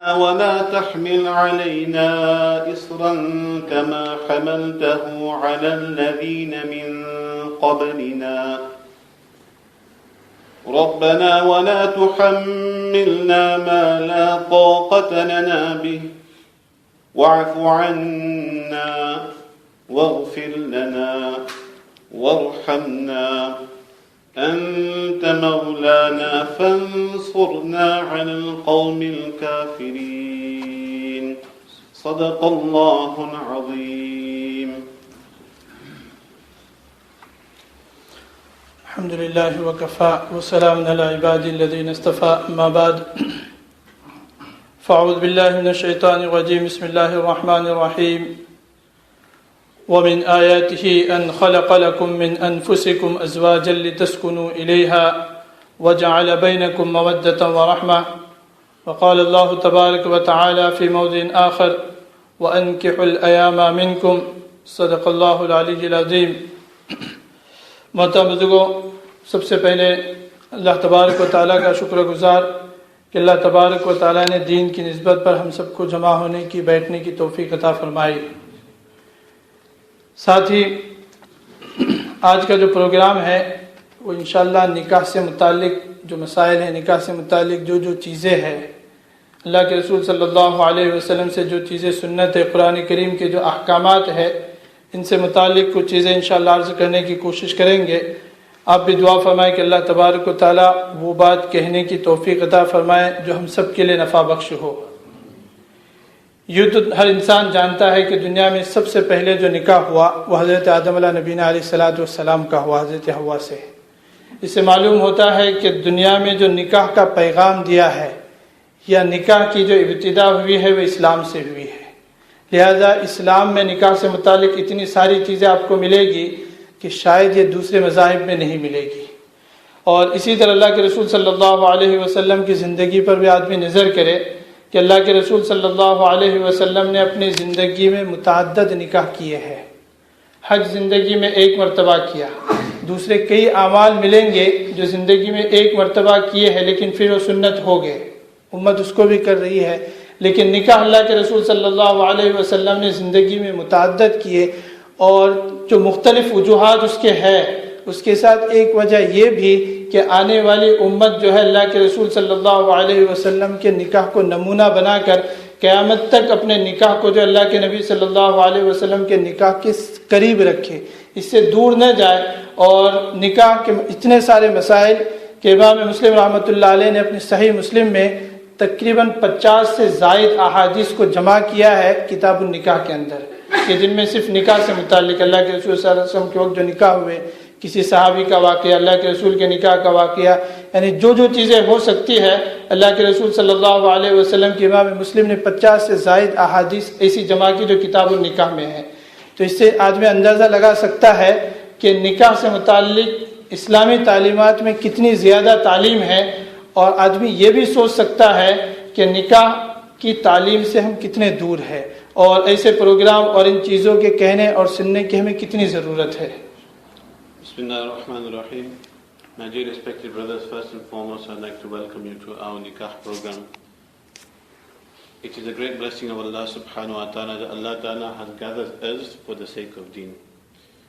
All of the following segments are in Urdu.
ولا تحمل علينا إصرا كما حملته على الذين من قبلنا ربنا ولا تحملنا ما لا طاقة لنا به واعف عنا واغفر لنا وارحمنا أنت مولانا فانصرنا على القوم الكافرين صدق الله العظيم. الحمد لله وكفى وسلام على عبادي الذين اصطفى أما بعد فأعوذ بالله من الشيطان الرجيم بسم الله الرحمن الرحيم ومن آياته أن خلق لكم من أنفسكم أزواجا لتسكنوا إليها وجعل بينكم مودة ورحمة وقال الله تبارك وتعالى في موضع آخر وأنكحوا الأيام منكم صدق الله العلي العظيم. محترم بزرگوں، سب سے پہلے اللہ تبارک و تعالیٰ کا شکر گزار کہ اللہ تبارک و تعالیٰ نے دین کی نسبت پر ہم سب کو جمع ہونے کی بیٹھنے کی توفیق عطا فرمائی. ساتھ ہی آج کا جو پروگرام ہے وہ انشاءاللہ نکاح سے متعلق جو مسائل ہیں، نکاح سے متعلق جو چیزیں ہیں، اللہ کے رسول صلی اللہ علیہ وسلم سے جو چیزیں سنت ہے، قرآن کریم کے جو احکامات ہے، ان سے متعلق کچھ چیزیں انشاءاللہ عرض کرنے کی کوشش کریں گے. آپ بھی دعا فرمائیں کہ اللہ تبارک و تعالیٰ وہ بات کہنے کی توفیق عطا فرمائے جو ہم سب کے لیے نفع بخش ہو. یوں تو ہر انسان جانتا ہے کہ دنیا میں سب سے پہلے جو نکاح ہوا وہ حضرت آدم علیہ نبینا علیہ السلام کا ہوا، حضرت حوا سے. اس سے معلوم ہوتا ہے کہ دنیا میں جو نکاح کا پیغام دیا ہے یا نکاح کی جو ابتدا ہوئی ہے وہ اسلام سے ہوئی ہے. لہذا اسلام میں نکاح سے متعلق اتنی ساری چیزیں آپ کو ملے گی کہ شاید یہ دوسرے مذاہب میں نہیں ملے گی. اور اسی طرح اللہ کے رسول صلی اللہ علیہ وسلم کی زندگی پر بھی آدمی نظر کرے کہ اللہ کے رسول صلی اللہ علیہ وسلم نے اپنی زندگی میں متعدد نکاح کیے ہیں. حج زندگی میں ایک مرتبہ کیا، دوسرے کئی اعمال ملیں گے جو زندگی میں ایک مرتبہ کیے ہیں لیکن پھر وہ سنت ہو گئے، امت اس کو بھی کر رہی ہے. لیکن نکاح اللہ کے رسول صلی اللہ علیہ وسلم نے زندگی میں متعدد کیے، اور جو مختلف وجوہات اس کے ہے، اس کے ساتھ ایک وجہ یہ بھی کہ آنے والی امت جو ہے اللہ کے رسول صلی اللہ علیہ وسلم کے نکاح کو نمونہ بنا کر قیامت تک اپنے نکاح کو جو اللہ کے نبی صلی اللہ علیہ وسلم کے نکاح کے قریب رکھے، اس سے دور نہ جائے. اور نکاح کے اتنے سارے مسائل کہ امام مسلم رحمۃ اللہ علیہ نے اپنی صحیح مسلم میں تقریباً 50 سے زائد احادیث کو جمع کیا ہے کتاب النکاح کے اندر، کہ جن میں صرف نکاح سے متعلق اللہ کے رسول صلی اللہ علیہ وسلم کے وقت جو نکاح ہوئے، کسی صحابی کا واقعہ، اللہ کے رسول کے نکاح کا واقعہ، یعنی جو چیزیں ہو سکتی ہے اللہ کے رسول صلی اللہ علیہ وسلم کی امام مسلم نے 50 سے زائد احادیث ایسی جمع کی جو کتاب النکاح میں ہے. تو اس سے آدمی اندازہ لگا سکتا ہے کہ نکاح سے متعلق اسلامی تعلیمات میں کتنی زیادہ تعلیم ہے، اور آدمی یہ بھی سوچ سکتا ہے کہ نکاح کی تعلیم سے ہم کتنے دور ہیں، اور ایسے پروگرام اور ان چیزوں کے کہنے اور سننے کی ہمیں کتنی ضرورت ہے. Bismillah ar-Rahman ar-Rahim. My dear respected brothers, first and foremost I'd like to welcome you to our nikah program. It is a great blessing of Allah subhanahu wa ta'ala that Allah ta'ala has gathered us for the sake of deen.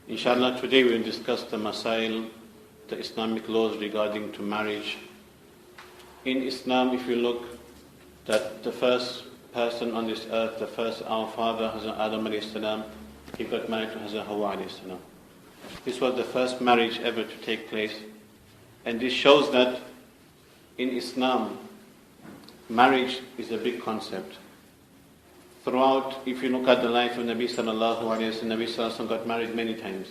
Inshallah, today we will discuss the masail, the Islamic laws regarding to marriage. In Islam, if you look, that the first person on this earth, the first our father, Hazrat Adam alayhi salam, he got married to Hazrat Hawa alayhi salam. This was the first marriage ever to take place. And this shows that in Islam, marriage is a big concept. Throughout, if you look at the life of Nabi sallallahu alayhi wa sallam, Nabi sallallahu alayhi wa sallam got married many times.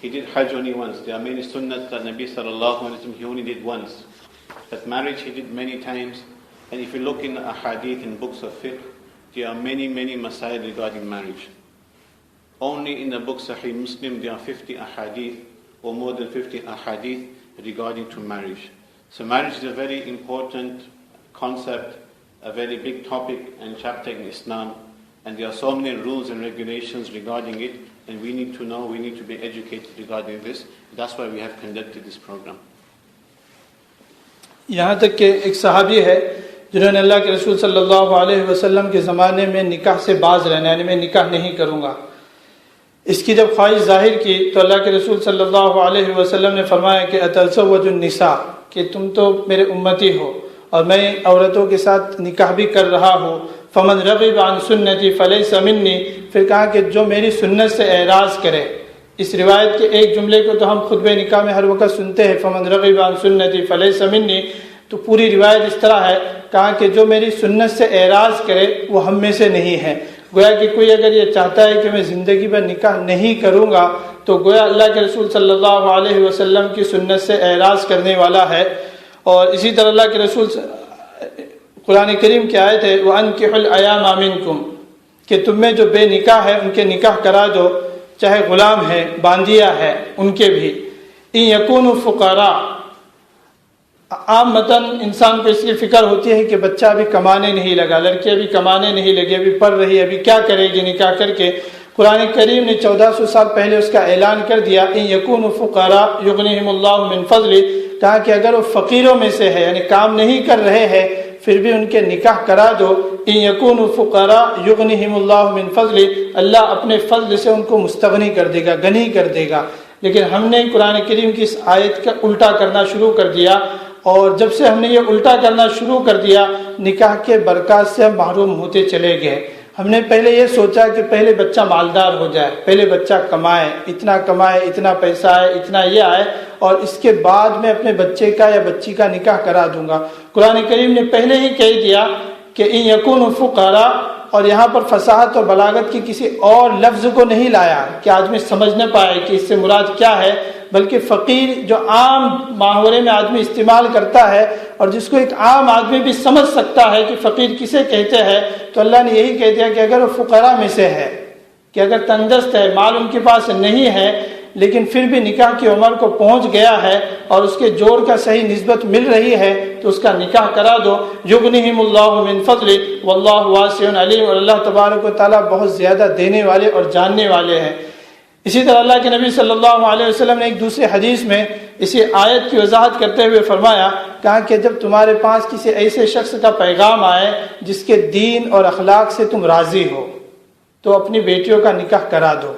He did Hajj only once. There are many sunnahs that Nabi sallallahu alayhi wa sallam, he only did once. But marriage he did many times. And if you look in ahadith, in books of fiqh, there are many masail regarding marriage. Only in the book Sahih Muslim there are 50 ahadith or more than 50 ahadith regarding to marriage. So marriage is a very important concept, a very big topic and chapter in Islam, and there are so many rules and regulations regarding it, and we need to know, we need to be educated regarding this. That's why we have conducted this program. یہاں تک کہ ایک صحابی ہے جنہوں نے اللہ کے رسول صلی اللہ علیہ وسلم کے زمانے میں نکاح سے باز رہنا، یعنی میں نکاح نہیں کروں گا، اس کی جب خواہش ظاہر کی تو اللہ کے رسول صلی اللہ علیہ وسلم نے فرمایا کہ اتزوج النساء، کہ تم تو میرے امتی ہو اور میں عورتوں کے ساتھ نکاح بھی کر رہا ہوں، فمن رغب عن سنتی فلیس منی، پھر کہا کہ جو میری سنت سے اعراض کرے. اس روایت کے ایک جملے کو تو ہم خطبہ نکاح میں ہر وقت سنتے ہیں، فمن رغب عن سنتی فلیس منی، تو پوری روایت اس طرح ہے، کہا کہ جو میری سنت سے اعراض کرے وہ ہم میں سے نہیں ہے. گویا کہ کوئی اگر یہ چاہتا ہے کہ میں زندگی بھر نکاح نہیں کروں گا تو گویا اللہ کے رسول صلی اللہ علیہ وسلم کی سنت سے اعراض کرنے والا ہے. اور اسی طرح اللہ کے رسول قرآن کریم کی آیت ہے وَأَنْكِحُوا الْأَيَامَ مِنْكُمْ، کہ تم میں جو بے نکاح ہے ان کے نکاح کرا دو، چاہے غلام ہے، باندیا ہے، ان کے بھی. إِن يَكُونُوا فُقَرَاءَ، عام متن انسان کو اس کی فکر ہوتی ہے کہ بچہ ابھی کمانے نہیں لگا، لڑکی ابھی کمانے نہیں لگی، ابھی پڑھ رہی ہے، ابھی کیا کرے گی نکاح کر کے. قرآن کریم نے 1400 سال پہلے اس کا اعلان کر دیا إِن يَكُونُوا فُقَرَاءَ يُغْنِهِمُ اللَّهُ مِنْ فَضْلِهِ، کہا کہ اگر وہ فقیروں میں سے ہے، یعنی کام نہیں کر رہے ہیں، پھر بھی ان کے نکاح کرا دو. إِن يَكُونُوا فُقَرَاءَ يُغْنِهِمُ اللَّهُ مِنْ فَضْلِهِ، اللہ اپنے فضل سے ان کو مستغنی کر دے گا، غنی کر دے گا. لیکن ہم نے قرآن کریم کی اس آیت کا الٹا کرنا شروع کر دیا، اور جب سے ہم نے یہ الٹا کرنا شروع کر دیا نکاح کے برکات سے ہم محروم ہوتے چلے گئے. ہم نے پہلے یہ سوچا کہ پہلے بچہ مالدار ہو جائے، پہلے بچہ کمائے، اتنا پیسہ آئے، اتنا یہ آئے، اور اس کے بعد میں اپنے بچے کا یا بچی کا نکاح کرا دوں گا. قرآن کریم نے پہلے ہی کہہ دیا کہ إِن يَكُونُوا فُقَرَاءَ، اور یہاں پر فصاحت اور بلاغت کی کسی اور لفظ کو نہیں لایا کہ آدمی سمجھ نہ پائے کہ اس سے مراد کیا ہے، بلکہ فقیر جو عام محاورے میں آدمی استعمال کرتا ہے اور جس کو ایک عام آدمی بھی سمجھ سکتا ہے کہ فقیر کسے کہتے ہیں، تو اللہ نے یہی کہہ دیا کہ اگر وہ فقراء میں سے ہے، کہ اگر تندرست ہے، مال ان کے پاس نہیں ہے، لیکن پھر بھی نکاح کی عمر کو پہنچ گیا ہے اور اس کے جوڑ کا صحیح نسبت مل رہی ہے، تو اس کا نکاح کرا دو. یغنیہم اللہ من فضل واللہ واسع علیم، اور اللہ تبارک و تعالیٰ بہت زیادہ دینے والے اور جاننے والے ہیں. اسی طرح اللہ کے نبی صلی اللہ علیہ وسلم نے ایک دوسرے حدیث میں اسی آیت کی وضاحت کرتے ہوئے فرمایا، کہا کہ جب تمہارے پاس کسی ایسے شخص کا پیغام آئے جس کے دین اور اخلاق سے تم راضی ہو تو اپنی بیٹیوں کا نکاح کرا دو.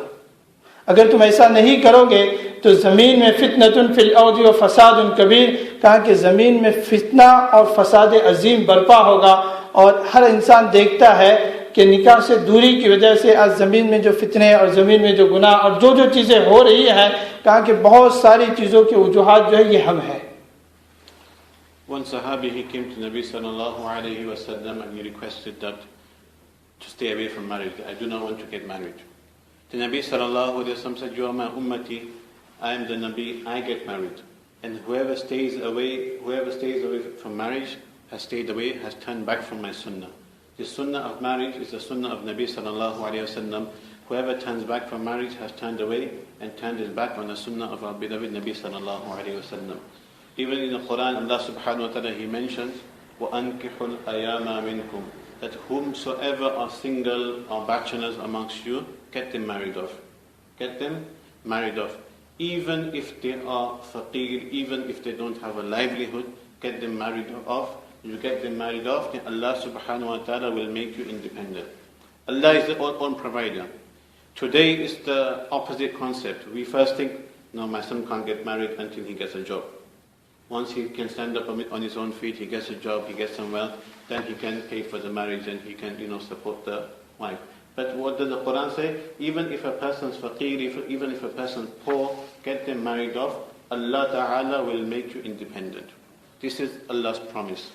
اگر تم ایسا نہیں کرو گے تو زمین میں فتنۃ فی الارض و فساد کبیر، کہا کہ زمین میں فتنہ اور فساد عظیم برپا ہوگا. اور ہر انسان دیکھتا ہے کہ نکاح سے دوری کی وجہ سے آج زمین میں جو فتنے اور زمین میں جو گناہ اور جو چیزیں ہو رہی ہیں، کہا کہ بہت ساری چیزوں کے وجوہات جو ہے یہ ہم ہیں. One Sahabi, he came to Nabi sallallahu alayhi wa sallam and he requested that to stay away from marriage. I do not want to get married. The Nabi sallallahu alayhi wa sallam said, you are my ummati, I am the Nabi, I get married. And whoever stays away from marriage has stayed away, has turned back from my sunnah. The sunnah of marriage is the sunnah of Nabi sallallahu alayhi wa sallam. Whoever turns back from marriage has turned away and turned his back on the sunnah of our beloved Nabi sallallahu alayhi wa sallam. Even in the Quran, Allah subhanahu wa ta'ala, He mentions, وَأَنْكِحُوا الْأَيَامَ مِنْكُمْ, that whomsoever are single or bachelors amongst you, get them married off. Get them married off. Even if they are faqir, even if they don't have a livelihood, get them married off. You get them married off, then Allah subhanahu wa ta'ala will make you independent. Allah is the own provider. Today is the opposite concept. We first think, no, my son can't get married until he gets a job. Once he can stand up on his own feet, he gets a job, he gets some wealth, then he can pay for the marriage and he can, support the wife. But what does the Quran say? Even if a person is faqir, even if a person is poor, get them married off. Allah Ta'ala will make you independent. This is Allah's promise.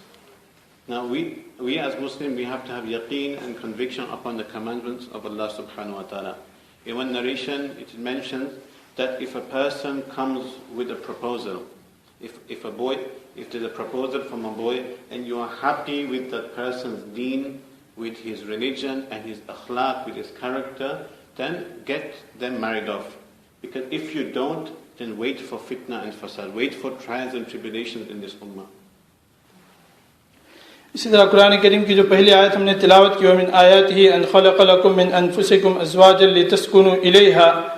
Now we as Muslims, we have to have yaqeen and conviction upon the commandments of Allah subhanahu wa ta'ala. In one narration, it mentions that if a person comes with a proposal, if there's a proposal from a boy and you are happy with that person's deen, with his religion and his akhlaq, with his character, then get them married off. Because if you don't, then wait for fitna and fasad, wait for trials and tribulations in this ummah. اسی طرح قرآن کریم کی جو پہلی آیت ہم نے تلاوت کی وَمِنْ آیَاتِهِ أَنْ خَلَقَ لَكُم مِّنْ أَنفُسِكُمْ أَزْوَاجًا لِتَسْكُنُوا إِلَيْهَا،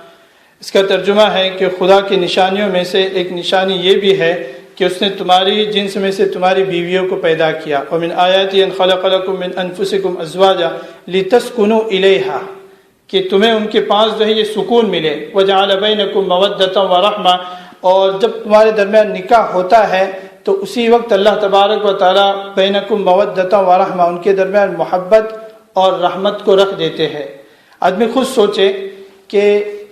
اس کا ترجمہ ہے کہ خدا کی نشانیوں میں سے ایک نشانی یہ بھی ہے کہ اس نے تمہاری جنس میں سے تمہاری بیویوں کو پیدا کیا. ومن آیاتی ان خلق لکم من انفسکم ازواجا لتسکنوا الیہا، کہ تمہیں ان کے پاس جو ہے یہ سکون ملے. وجعل بینکم مودۃ ورحمہ، اور جب تمہارے درمیان نکاح ہوتا ہے تو اسی وقت اللہ تبارک و تعالیٰ بینکم مودۃ ورحمہ، ان کے درمیان محبت اور رحمت کو رکھ دیتے ہیں. آدمی خود سوچے کہ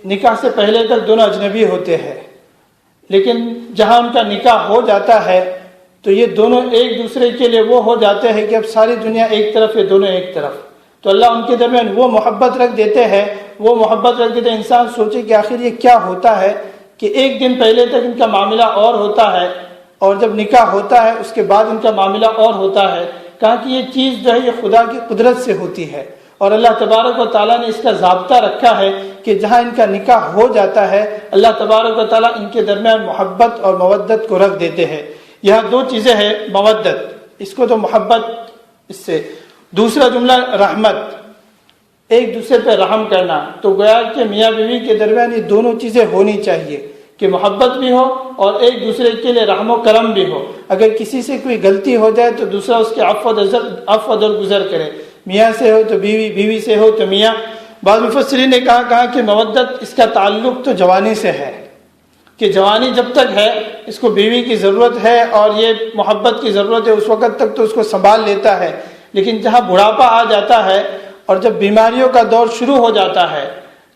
نکاح سے پہلے تک دونوں اجنبی ہوتے ہیں، لیکن جہاں ان کا نکاح ہو جاتا ہے تو یہ دونوں ایک دوسرے کے لیے وہ ہو جاتے ہیں کہ اب ساری دنیا ایک طرف ہے، دونوں ایک طرف. تو اللہ ان کے درمیان وہ محبت رکھ دیتے ہیں، وہ محبت رکھ دیتے ہیں. انسان سوچے کہ آخر یہ کیا ہوتا ہے کہ ایک دن پہلے تک ان کا معاملہ اور ہوتا ہے اور جب نکاح ہوتا ہے اس کے بعد ان کا معاملہ اور ہوتا ہے. کہا کہ یہ چیز جو ہے یہ خدا کی قدرت سے ہوتی ہے، اور اللہ تبارک و تعالیٰ نے اس کا ضابطہ رکھا ہے کہ جہاں ان کا نکاح ہو جاتا ہے اللہ تبارک و تعالیٰ ان کے درمیان محبت اور مودت کو رکھ دیتے ہیں. یہاں دو چیزیں ہیں، مودت اس کو تو محبت، اس سے دوسرا جملہ رحمت، ایک دوسرے پہ رحم کرنا. تو گویا کہ میاں بیوی کے درمیان یہ دونوں چیزیں ہونی چاہیے کہ محبت بھی ہو اور ایک دوسرے کے لیے رحم و کرم بھی ہو. اگر کسی سے کوئی غلطی ہو جائے تو دوسرا اس کے عفو درگزر کرے، میاں سے ہو تو بیوی، بیوی سے ہو تو میاں. بعض مفسرین نے کہا کہ مودت اس کا تعلق تو جوانی سے ہے، کہ جوانی جب تک ہے اس کو بیوی کی ضرورت ہے اور یہ محبت کی ضرورت ہے، اس وقت تک تو اس کو سنبھال لیتا ہے. لیکن جہاں بڑھاپا آ جاتا ہے اور جب بیماریوں کا دور شروع ہو جاتا ہے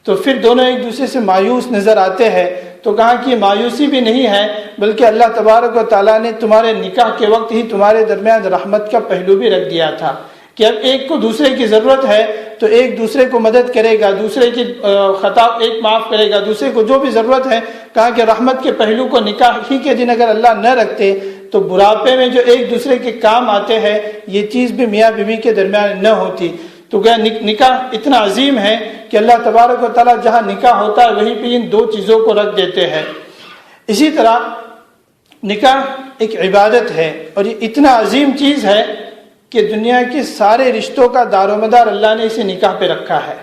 تو پھر دونوں ایک دوسرے سے مایوس نظر آتے ہیں. تو کہا کہ یہ مایوسی بھی نہیں ہے، بلکہ اللہ تبارک و تعالیٰ نے تمہارے نکاح کے وقت ہی تمہارے درمیان رحمت کا پہلو بھی رکھ دیا تھا کہ اب ایک کو دوسرے کی ضرورت ہے تو ایک دوسرے کو مدد کرے گا، دوسرے کی خطا ایک معاف کرے گا، دوسرے کو جو بھی ضرورت ہے. کہا کہ رحمت کے پہلو کو نکاح ہی کے دن اگر اللہ نہ رکھتے تو بڑھاپے میں جو ایک دوسرے کے کام آتے ہیں یہ چیز بھی میاں بیوی کے درمیان نہ ہوتی. تو گیا نکاح اتنا عظیم ہے کہ اللہ تبارک و تعالیٰ جہاں نکاح ہوتا ہے وہیں پہ ان دو چیزوں کو رکھ دیتے ہیں. اسی طرح نکاح ایک عبادت ہے اور یہ اتنا عظیم چیز ہے کہ دنیا کے سارے رشتوں کا دار و مدار اللہ نے اسے نکاح پہ رکھا ہے.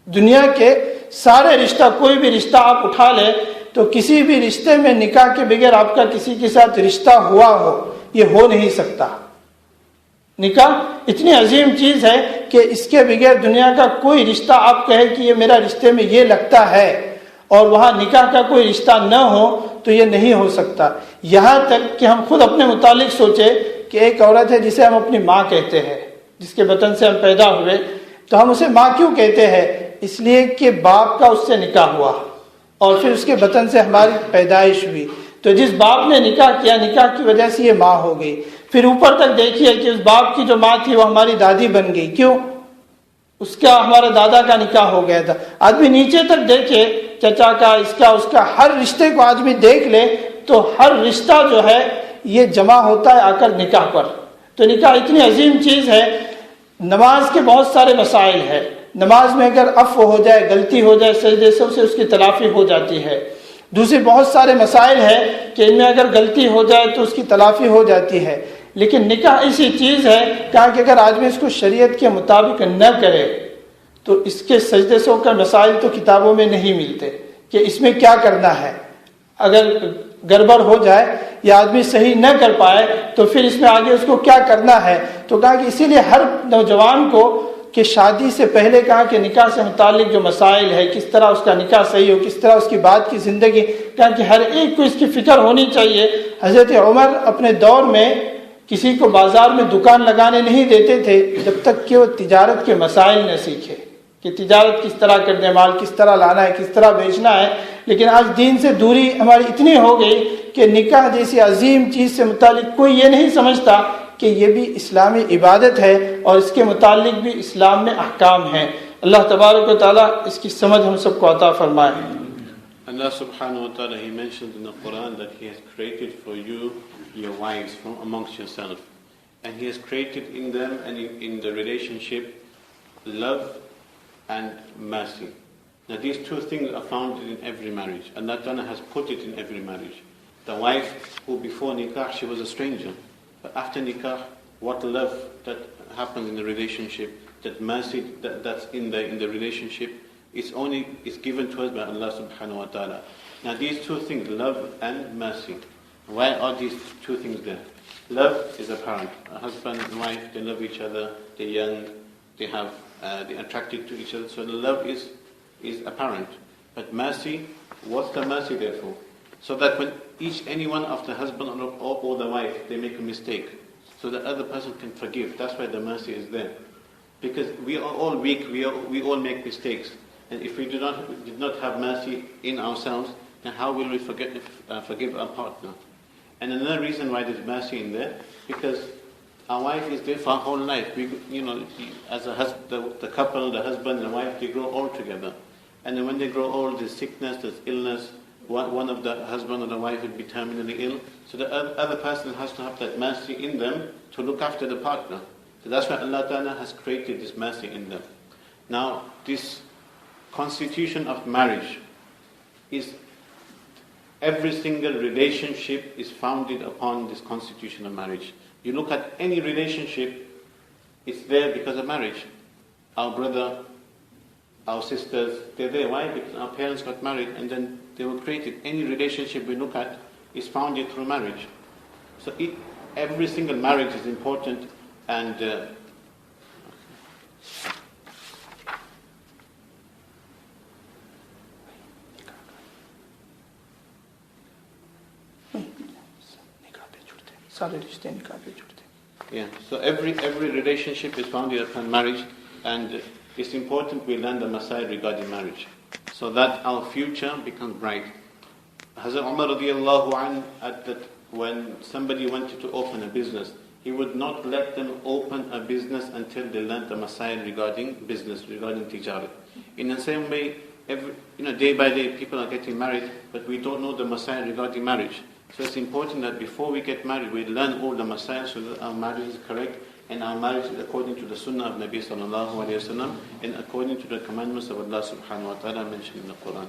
دنیا کے سارے رشتہ، کوئی بھی رشتہ آپ اٹھا لیں تو کسی بھی رشتے میں نکاح کے بغیر آپ کا کسی کے ساتھ رشتہ ہوا ہو یہ ہو نہیں سکتا. نکاح اتنی عظیم چیز ہے کہ اس کے بغیر دنیا کا کوئی رشتہ آپ کہے کہ یہ میرا رشتے میں یہ لگتا ہے اور وہاں نکاح کا کوئی رشتہ نہ ہو تو یہ نہیں ہو سکتا. یہاں تک کہ ہم خود اپنے متعلق سوچے کہ ایک عورت ہے جسے ہم اپنی ماں کہتے ہیں، جس کے بطن سے ہم پیدا ہوئے، تو ہم اسے ماں کیوں کہتے ہیں؟ اس لیے کہ باپ کا اس سے نکاح ہوا اور پھر اس کے بطن سے ہماری پیدائش ہوئی. تو جس باپ نے نکاح کیا، نکاح کی وجہ سے یہ ماں ہو گئی. پھر اوپر تک دیکھیے کہ اس باپ کی جو ماں تھی وہ ہماری دادی بن گئی. کیوں؟ اس کا ہمارے دادا کا نکاح ہو گیا تھا. آدمی نیچے تک دیکھے، چچا کا، اس کا، اس کا، ہر رشتے کو آدمی دیکھ لے تو ہر رشتہ جو ہے یہ جمع ہوتا ہے آ کر نکاح پر. تو نکاح اتنی عظیم چیز ہے. نماز کے بہت سارے مسائل ہیں. نماز میں اگر عفو ہو جائے، غلطی ہو جائے، سجدے سے اس کی تلافی ہو جاتی ہے. دوسرے بہت سارے مسائل ہیں کہ ان میں اگر غلطی ہو جائے تو اس کی تلافی ہو جاتی ہے. لیکن نکاح ایسی چیز ہے کہ اگر آدمی اس کو شریعت کے مطابق نہ کرے تو اس کے سجدے سو کا مسائل تو کتابوں میں نہیں ملتے کہ اس میں کیا کرنا ہے. اگر گڑبڑ ہو جائے یا آدمی صحیح نہ کر پائے تو پھر اس میں آگے اس کو کیا کرنا ہے. تو کہا کہ اسی لیے ہر نوجوان کو کہ شادی سے پہلے کہا کہ نکاح سے متعلق جو مسائل ہے، کس طرح اس کا نکاح صحیح ہو، کس طرح اس کی بعد کی زندگی، کہا کہ ہر ایک کو اس کی فکر ہونی چاہیے. حضرت عمر اپنے دور میں کسی کو بازار میں دکان لگانے نہیں دیتے تھے جب تک کہ وہ تجارت کے مسائل نہ سیکھے کہ تجارت کس طرح کرنے، مال کس طرح لانا ہے، کس طرح بیچنا ہے. لیکن آج دین سے دوری ہماری اتنی ہو گئی کہ نکاح جیسی عظیم چیز سے متعلق کوئی یہ نہیں سمجھتا کہ یہ بھی اسلامی عبادت ہے اور اس کے متعلق بھی اسلام میں احکام ہیں. اللہ تبارک و تعالیٰ اس کی سمجھ ہم سب کو عطا فرمائے. Allah subhanahu wa ta'ala, He mentioned in the Quran that He has created for you your wives from amongst yourself. And He has created in them and in the relationship love and mercy. Now these two things are found in every marriage. Allah Ta'ala has put it in every marriage. The wife who before nikah she was a stranger, but after nikah, what love that happens in the relationship, that mercy that's in the relationship, it's given to us by Allah subhanahu wa ta'ala. Now these two things, love and mercy. Why are these two things there? Love is apparent. A husband and wife, they love each other, they're young, they're attracted to each other, so the love is apparent. But mercy, what's the mercy there for? So that when any one of the husband or the wife, they make a mistake, so the other person can forgive. That's why the mercy is there. Because we are all weak, we all make mistakes. And if we did not have mercy in ourselves, then how will we forgive our partner? And another reason why there's mercy in there, because our wife is there for our whole life. As the couple, the husband and the wife, they grow old together. And then when they grow old, there's sickness, there's illness. One of the husband or the wife will be terminally ill. So the other person has to have that mercy in them to look after the partner. So that's why Allah Ta'ala has created this mercy in them. Now, this constitution of marriage is, every single relationship is founded upon this constitution of marriage. You look at any relationship, it's there because of marriage. Our brother, our sisters, they're there. Why? Because our parents got married and then they were created. Any relationship we look at is founded through marriage. So every single marriage is important. And yeah, so every relationship is founded upon marriage, and it's important we learn the Masail regarding marriage, so that our future becomes bright. Hazrat Umar radiallahu anhu, when somebody wanted to open a business, he would not let them open a business until they learned the Masail regarding business, regarding tijarat. In the same way, day by day people are getting married, but we don't know the Masail regarding marriage. So it's important that before we get married, we learn all the Masail so that our marriage is correct, and our marriage is according to the Sunnah of Nabi sallallahu alayhi wa sallam, and according to the commandments of Allah subhanahu wa ta'ala mentioned in the Quran.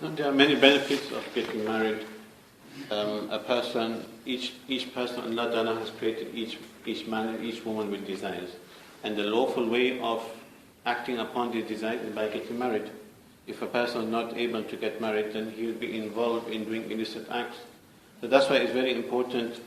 There are many benefits of getting married. A person, each person, Allah Ta'ala has created each man and each woman with desires, and the lawful way of acting upon these desires is by getting married. If a person is not able to get married, then he will be involved in doing illicit acts. So that's why it's very important.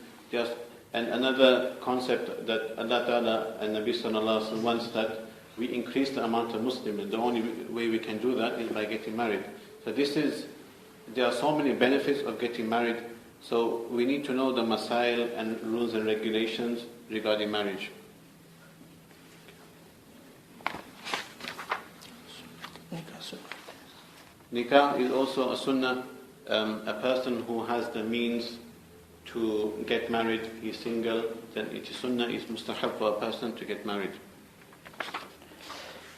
And another concept that Allah Ta'ala and Nabi Sallallahu Alaihi Wasallam wants that we increase the amount of Muslims. And the only way we can do that is by getting married. So there are so many benefits of getting married. So we need to know the masail and rules and regulations regarding marriage. Nikah is also a sunnah. A person who has the means to get married, he's single, then it is sunnah, is mustahab for a person to get married.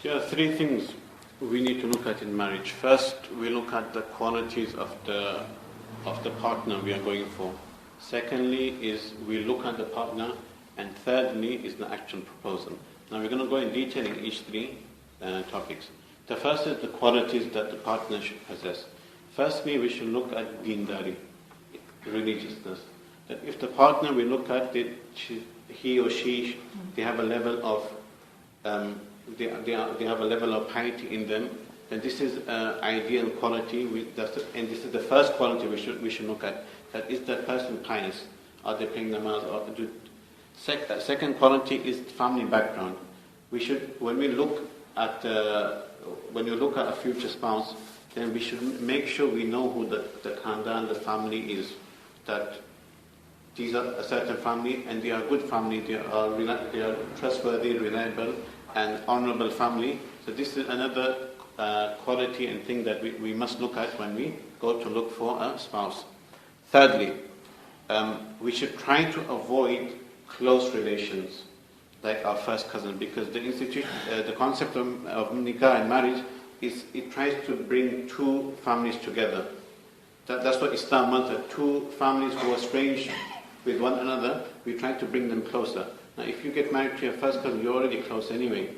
There are 3 things we need to look at in marriage. First, we look at the qualities of the partner we are going for. Secondly is we look at the partner, and thirdly is the actual proposal. Now we're going to go in detail in each 3 topics. The first is the qualities that the partner should possess. Firstly, we should look at deendari, religiousness. that if the partner we look at, he or she, they have a level of they have a level of piety in them, then this is ideal quality. And this is the first quality we should look at. That is that person pious? Are they praying namaz? Second quality is family background. We should, when you look at a future spouse, then we should make sure we know who the khandan, the family is. That these are a certain family and they are good family. They are trustworthy, reliable, and honorable family. So this is another quality and thing that we must look at when we go to look for a spouse. Thirdly, we should try to avoid close relations like our first cousin, because the concept of nikah and marriage it tries to bring two families together. That's what Islam wants, that two families who are strange with one another, we try to bring them closer. Now if you get married to your first cousin, you're already close anyway.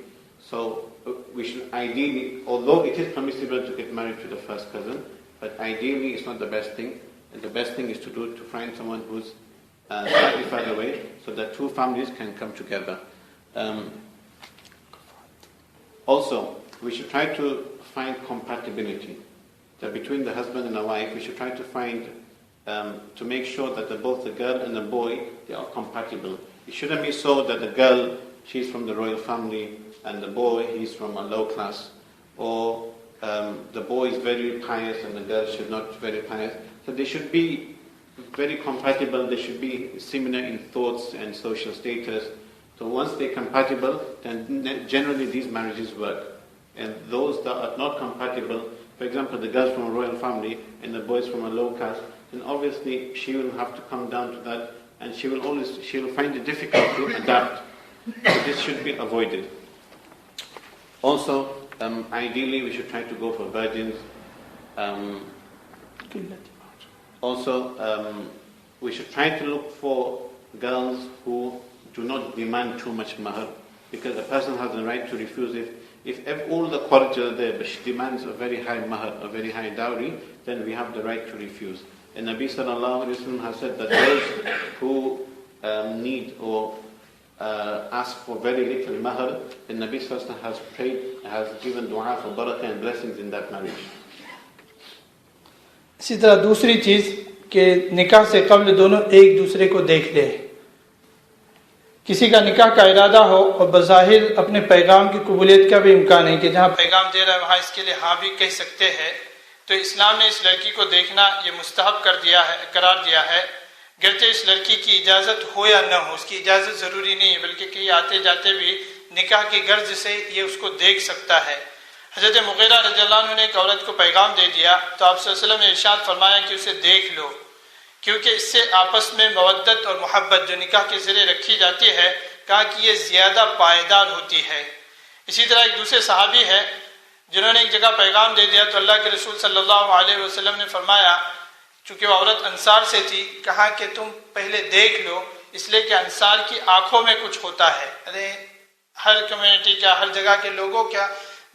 So we should ideally, although it is permissible to get married to the first cousin, but ideally it's not the best thing. And the best thing is to find someone who's slightly further away, so that two families can come together. Also, we should try to find compatibility. That between the husband and the wife, we should try to find, to make sure that both the girl and the boy, they are compatible. It shouldn't be so that the girl, she's from the royal family, and the boy, he's from a low class. Or the boy is very pious and the girl should not be very pious. So they should be very compatible, they should be similar in thoughts and social status. So once they're compatible, then generally these marriages work. And those that are not compatible, for example, the girl's from a royal family and the boy's from a low caste, then obviously she will have to come down to that, and she will find it difficult to adapt. So this should be avoided. Also, ideally we should try to go for virgins. We should try to look for girls who do not demand too much mahar, because a person has the right to refuse it. If all the qualities are there, but she demands a very high mahar, a very high dowry, then we have the right to refuse. And Nabi sallallahu alaihi wasallam has said that those who need or ask for very little mahar, then Nabi sallallahu alaihi wasallam has given dua for barakah and blessings in that marriage. اسی طرح دوسری چیز کہ نکاح سے قبل دونوں ایک دوسرے کو دیکھ لیں. کسی کا نکاح کا ارادہ ہو اور بظاہر اپنے پیغام کی قبولیت کا بھی امکان ہے کہ جہاں پیغام دے رہا ہے وہاں اس کے لیے ہاں بھی کہہ سکتے ہیں، تو اسلام نے اس لڑکی کو دیکھنا یہ مستحب قرار دیا ہے. گرچہ اس لڑکی کی اجازت ہو یا نہ ہو، اس کی اجازت ضروری نہیں ہے، بلکہ کہیں آتے جاتے بھی نکاح کی غرض سے یہ اس کو دیکھ سکتا ہے. حضرت مغیرہ رضی اللہ عنہ نے ایک عورت کو پیغام دے دیا تو آپ صلی اللہ علیہ وسلم نے ارشاد فرمایا کہ اسے دیکھ لو، کیونکہ اس سے آپس میں مودت اور محبت جو نکاح کے ذریعے رکھی جاتی ہے، کہا کہ یہ زیادہ پائیدار ہوتی ہے. اسی طرح ایک دوسرے صحابی ہے جنہوں نے ایک جگہ پیغام دے دیا تو اللہ کے رسول صلی اللہ علیہ وسلم نے فرمایا، چونکہ وہ عورت انصار سے تھی، کہا کہ تم پہلے دیکھ لو، اس لیے کہ انصار کی آنکھوں میں کچھ ہوتا ہے. ہر کمیونٹی کا، ہر جگہ کے لوگوں کا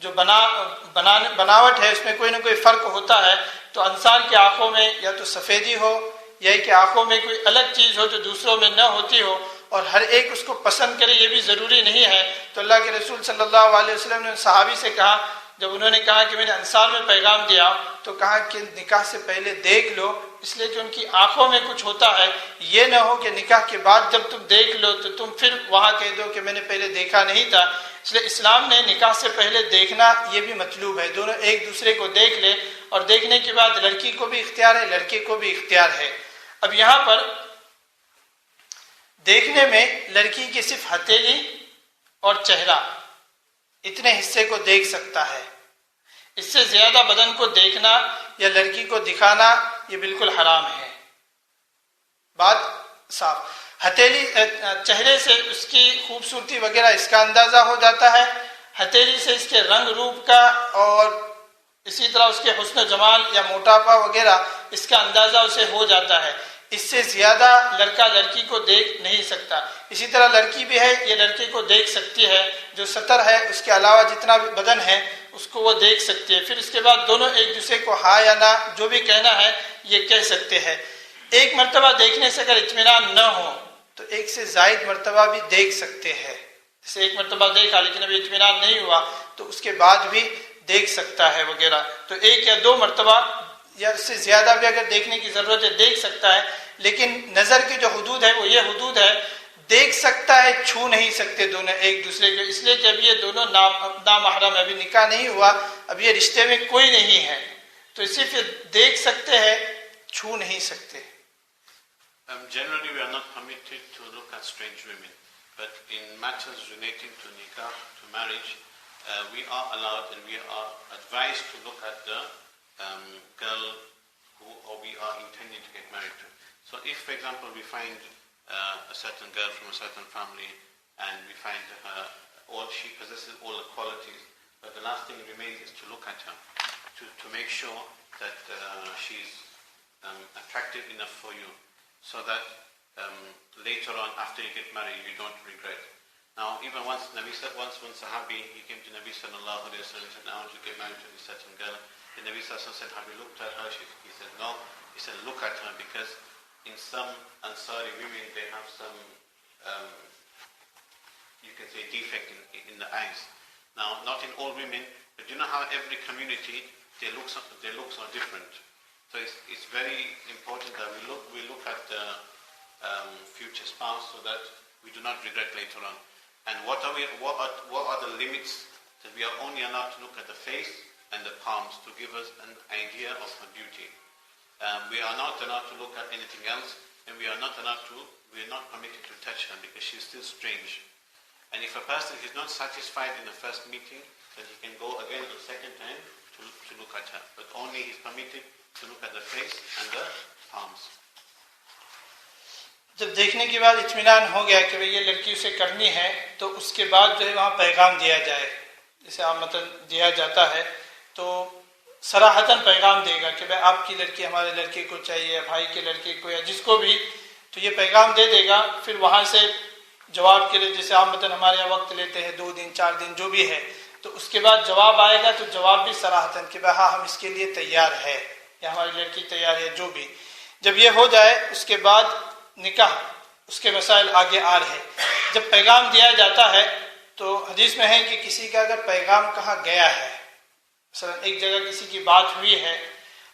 جو بناوٹ ہے اس میں کوئی نہ کوئی فرق ہوتا ہے. تو انصار کی آنکھوں میں یا تو سفیدی ہو یا کہ آنکھوں میں کوئی الگ چیز ہو جو دوسروں میں نہ ہوتی ہو، اور ہر ایک اس کو پسند کرے یہ بھی ضروری نہیں ہے. تو اللہ کے رسول صلی اللہ علیہ وسلم نے صحابی سے کہا، جب انہوں نے کہا کہ میں نے انصار میں پیغام دیا تو کہا کہ نکاح سے پہلے دیکھ لو، اس لیے کہ ان کی آنکھوں میں کچھ ہوتا ہے. یہ نہ ہو کہ نکاح کے بعد جب تم دیکھ لو تو تم پھر وہاں کہہ دو کہ میں نے پہلے دیکھا نہیں تھا. اس لیے اسلام نے نکاح سے پہلے دیکھنا یہ بھی مطلوب ہے، دونوں ایک دوسرے کو دیکھ لے، اور دیکھنے کے بعد لڑکی کو بھی اختیار ہے، لڑکے کو بھی اختیار ہے. اب یہاں پر دیکھنے میں لڑکی کی صرف ہتھیلی اور چہرہ اتنے حصے کو دیکھ سکتا ہے. اس سے زیادہ بدن کو دیکھنا یا لڑکی کو دکھانا یہ بالکل حرام ہے. بات صاف. ہتھیلی چہرے سے اس کی خوبصورتی وغیرہ اس کا اندازہ ہو جاتا ہے، ہتھیلی سے اس کے رنگ روپ کا اور اسی طرح اس کے حسن و جمال یا موٹاپا وغیرہ اس کا اندازہ اسے ہو جاتا ہے. اس سے زیادہ لڑکا لڑکی کو دیکھ نہیں سکتا. اسی طرح لڑکی بھی ہے، یہ لڑکے کو دیکھ سکتی ہے، جو سطر ہے اس کے علاوہ جتنا بھی بدن ہے اس کو وہ دیکھ سکتے ہیں. پھر اس کے بعد دونوں ایک دوسرے کو ہاں یا نہ جو بھی کہنا ہے یہ کہہ سکتے ہیں. ایک مرتبہ دیکھنے سے اگر اطمینان نہ ہو تو ایک سے زائد مرتبہ بھی دیکھ سکتے ہیں. جیسے ایک مرتبہ دیکھا لیکن ابھی اطمینان نہیں ہوا تو اس کے بعد بھی دیکھ سکتا ہے وغیرہ. تو ایک یا دو مرتبہ یا اس سے زیادہ بھی اگر دیکھنے کی ضرورت ہے دیکھ سکتا ہے. لیکن نظر کی جو حدود ہے وہ یہ حدود ہے، دیکھ سکتا ہے، چھو نہیں سکتے دونوں ایک دوسرے کو، اس لیے کہ ابھی یہ دونوں نامحرم، ابھی نکاح نہیں ہوا، اب یہ رشتے میں کوئی نہیں ہے، تو صرف دیکھ سکتے ہیں، چھو نہیں سکتے. Generally, we are not permitted to look at strange women, but in matters relating to nikah, to marriage, we are allowed and we are advised to look at the girl who we are intending to get married to. So if, for example, we find a certain girl from a certain family and we find her, she possesses all the qualities, but the last thing remains is to look at her, to make sure that she's attractive enough for you, so that later on, after you get married, you don't regret. Now, even once one Sahabi, he came to Nabi sallallahu alayhi wa sallam and said, I want to get married to this certain girl. The Nabi sallallahu alayhi wa sallam said, have you looked at her? He said, no. He said, look at her, because in some Ansari women, they have some, you can say, defect in the eyes. Now, not in all women, but you know how every community, their looks are different. So it's very important that we look at the future spouse so that we do not regret later on. And what are the limits that we are only allowed to look at the face and the palms to give us an idea of her beauty. We are not allowed to look at anything else, and we are not permitted to touch her because she is still strange. And if a person is not satisfied in the first meeting, then he can go again the second time to look at her. But only he is permitted to look at the face and the palms. جب دیکھنے کے بعد اطمینان ہو گیا کہ یہ لڑکی اسے کرنی ہے تو اس کے بعد جو ہے وہاں پیغام دیا جائے. جیسے عامتاً دیا جاتا ہے تو صراحتاً پیغام دے گا کہ بھائی آپ کی لڑکی ہمارے لڑکے کو چاہیے، بھائی کے لڑکے کو یا جس کو بھی، تو یہ پیغام دے دے گا. پھر وہاں سے جواب کے لیے جیسے عامتاً ہمارے یہاں وقت لیتے ہیں 2 دن 4 دن جو بھی ہے، تو اس کے بعد جواب آئے گا، تو جواب بھی صراحتاً کہ بھائی ہاں ہم اس کے لیے تیار ہے یا ہماری لڑکی تیار ہے جو بھی. جب یہ ہو جائے اس کے بعد نکاح، اس کے مسائل آگے آ رہے. جب پیغام دیا جاتا ہے تو حدیث میں ہے کہ کسی کا اگر پیغام کہا گیا ہے، مثلا ایک جگہ کسی کی بات ہوئی ہے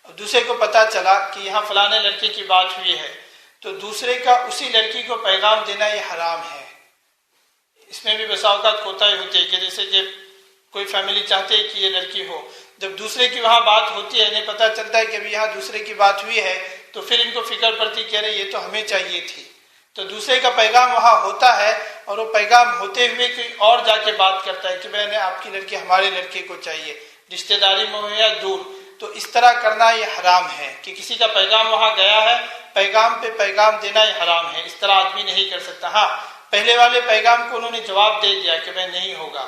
اور دوسرے کو پتہ چلا کہ یہاں فلانے لڑکے کی بات ہوئی ہے، تو دوسرے کا اسی لڑکی کو پیغام دینا یہ حرام ہے. اس میں بھی بسا اوقات کوتاہی ہوتی ہے کہ جیسے کہ کوئی فیملی چاہتے ہے کہ یہ لڑکی ہو، جب دوسرے کی وہاں بات ہوتی ہے، انہیں پتہ چلتا ہے کہ ابھی یہاں دوسرے کی بات ہوئی ہے، تو پھر ان کو فکر پڑتی کہ ارے یہ تو ہمیں چاہیے تھی. تو دوسرے کا پیغام وہاں ہوتا ہے اور وہ پیغام ہوتے ہوئے کوئی اور جا کے بات کرتا ہے کہ میں نے آپ کی لڑکی ہمارے لڑکے کو چاہیے، رشتہ داری میں ہو یا دور. تو اس طرح کرنا یہ حرام ہے کہ کسی کا پیغام وہاں گیا ہے، پیغام پہ پیغام دینا یہ حرام ہے. اس طرح آدمی نہیں کر سکتا. ہاں پہلے والے پیغام کو انہوں نے جواب دے دیا کہ میں نہیں ہوگا،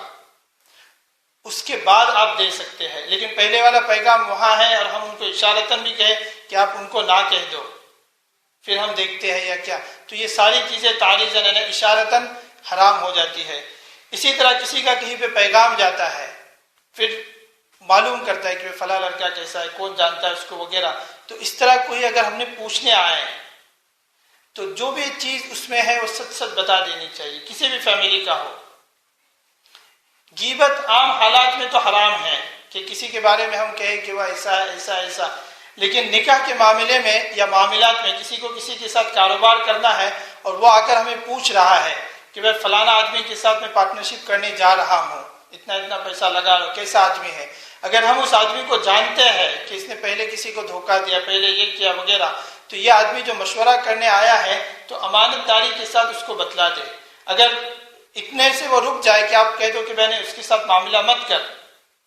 اس کے بعد آپ دے سکتے ہیں. لیکن پہلے والا پیغام وہاں ہے اور ہم ان کو اشارتاً بھی کہیں کہ آپ ان کو نہ کہہ دو، پھر ہم دیکھتے ہیں یا کیا، تو یہ ساری چیزیں تعریضاً اشارتاً حرام ہو جاتی ہے. اسی طرح کسی کا کہیں پہ پیغام جاتا ہے، پھر معلوم کرتا ہے کہ فلاں لڑکا کیسا ہے، کون جانتا ہے اس کو وغیرہ، تو اس طرح کوئی اگر ہم نے پوچھنے آئے تو جو بھی چیز اس میں ہے وہ سچ سچ بتا دینی چاہیے، کسی بھی فیملی کا ہو. غیبت عام حالات میں تو حرام ہے کہ کسی کے بارے میں ہم کہیں کہ وہ ایسا ہے ایسا ایسا، لیکن نکاح کے معاملے میں یا معاملات میں کسی کو کسی کے ساتھ کاروبار کرنا ہے اور وہ آ کر ہمیں پوچھ رہا ہے کہ میں فلانا آدمی کے ساتھ میں پارٹنرشپ کرنے جا رہا ہوں، اتنا پیسہ لگا رہا ہوں، کیسا آدمی ہے. اگر ہم اس آدمی کو جانتے ہیں کہ اس نے پہلے کسی کو دھوکہ دیا، پہلے یہ کیا وغیرہ، تو یہ آدمی جو مشورہ کرنے آیا ہے تو امانت داری کے ساتھ اس کو بتلا دے. اگر اتنے سے وہ رک جائے کہ آپ کہہ دو کہ میں نے اس کے ساتھ معاملہ مت کر،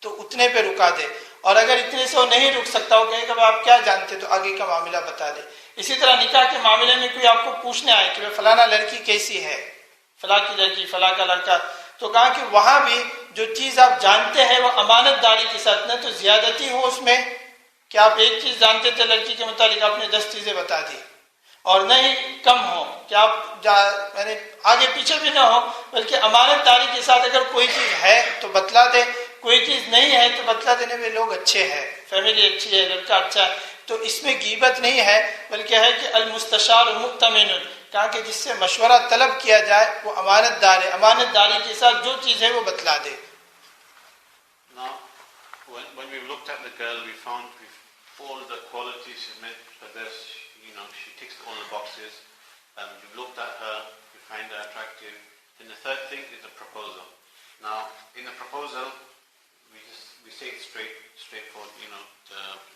تو اتنے پہ رکا دے. اور اگر اتنے سے وہ نہیں رک سکتا، وہ کہے کہ آپ کیا جانتے، تو آگے کا معاملہ بتا دے. اسی طرح نکاح کے معاملے میں کوئی آپ کو پوچھنے آئے کہ فلانا لڑکی کیسی ہے، فلاں کی لڑکی، فلاں کا لڑکا، تو کہا کہ وہاں بھی جو چیز آپ جانتے ہیں وہ امانت داری کے ساتھ، نہ تو زیادتی ہو اس میں کہ آپ ایک چیز جانتے تھے لڑکی کے متعلق آپ نے 10 چیزیں بتا دی، اور نہ ہی کم ہو کہ آپ یعنی آگے پیچھے بھی نہ ہو، بلکہ امانت داری کے ساتھ اگر کوئی چیز ہے تو بتلا دے، کوئی چیز نہیں ہے تو بتلا دینے میں لوگ اچھے ہیں، فیملی اچھی ہے، لڑکا اچھا ہے. تو اس میں غیبت نہیں ہے، بلکہ ہے کہ المستشار مؤتمن، کہا کہ جس سے مشورہ طلب کیا جائے وہ امانت دار ہے، امانت داری کے ساتھ جو چیز ہے وہ بتلا دے۔ Now, when we looked at the girl, we found all the qualities she's meant to possess. She ticks all the boxes. You looked at her, you find her attractive. And the third thing is the proposal. Now, in the proposal, we say it straightforward.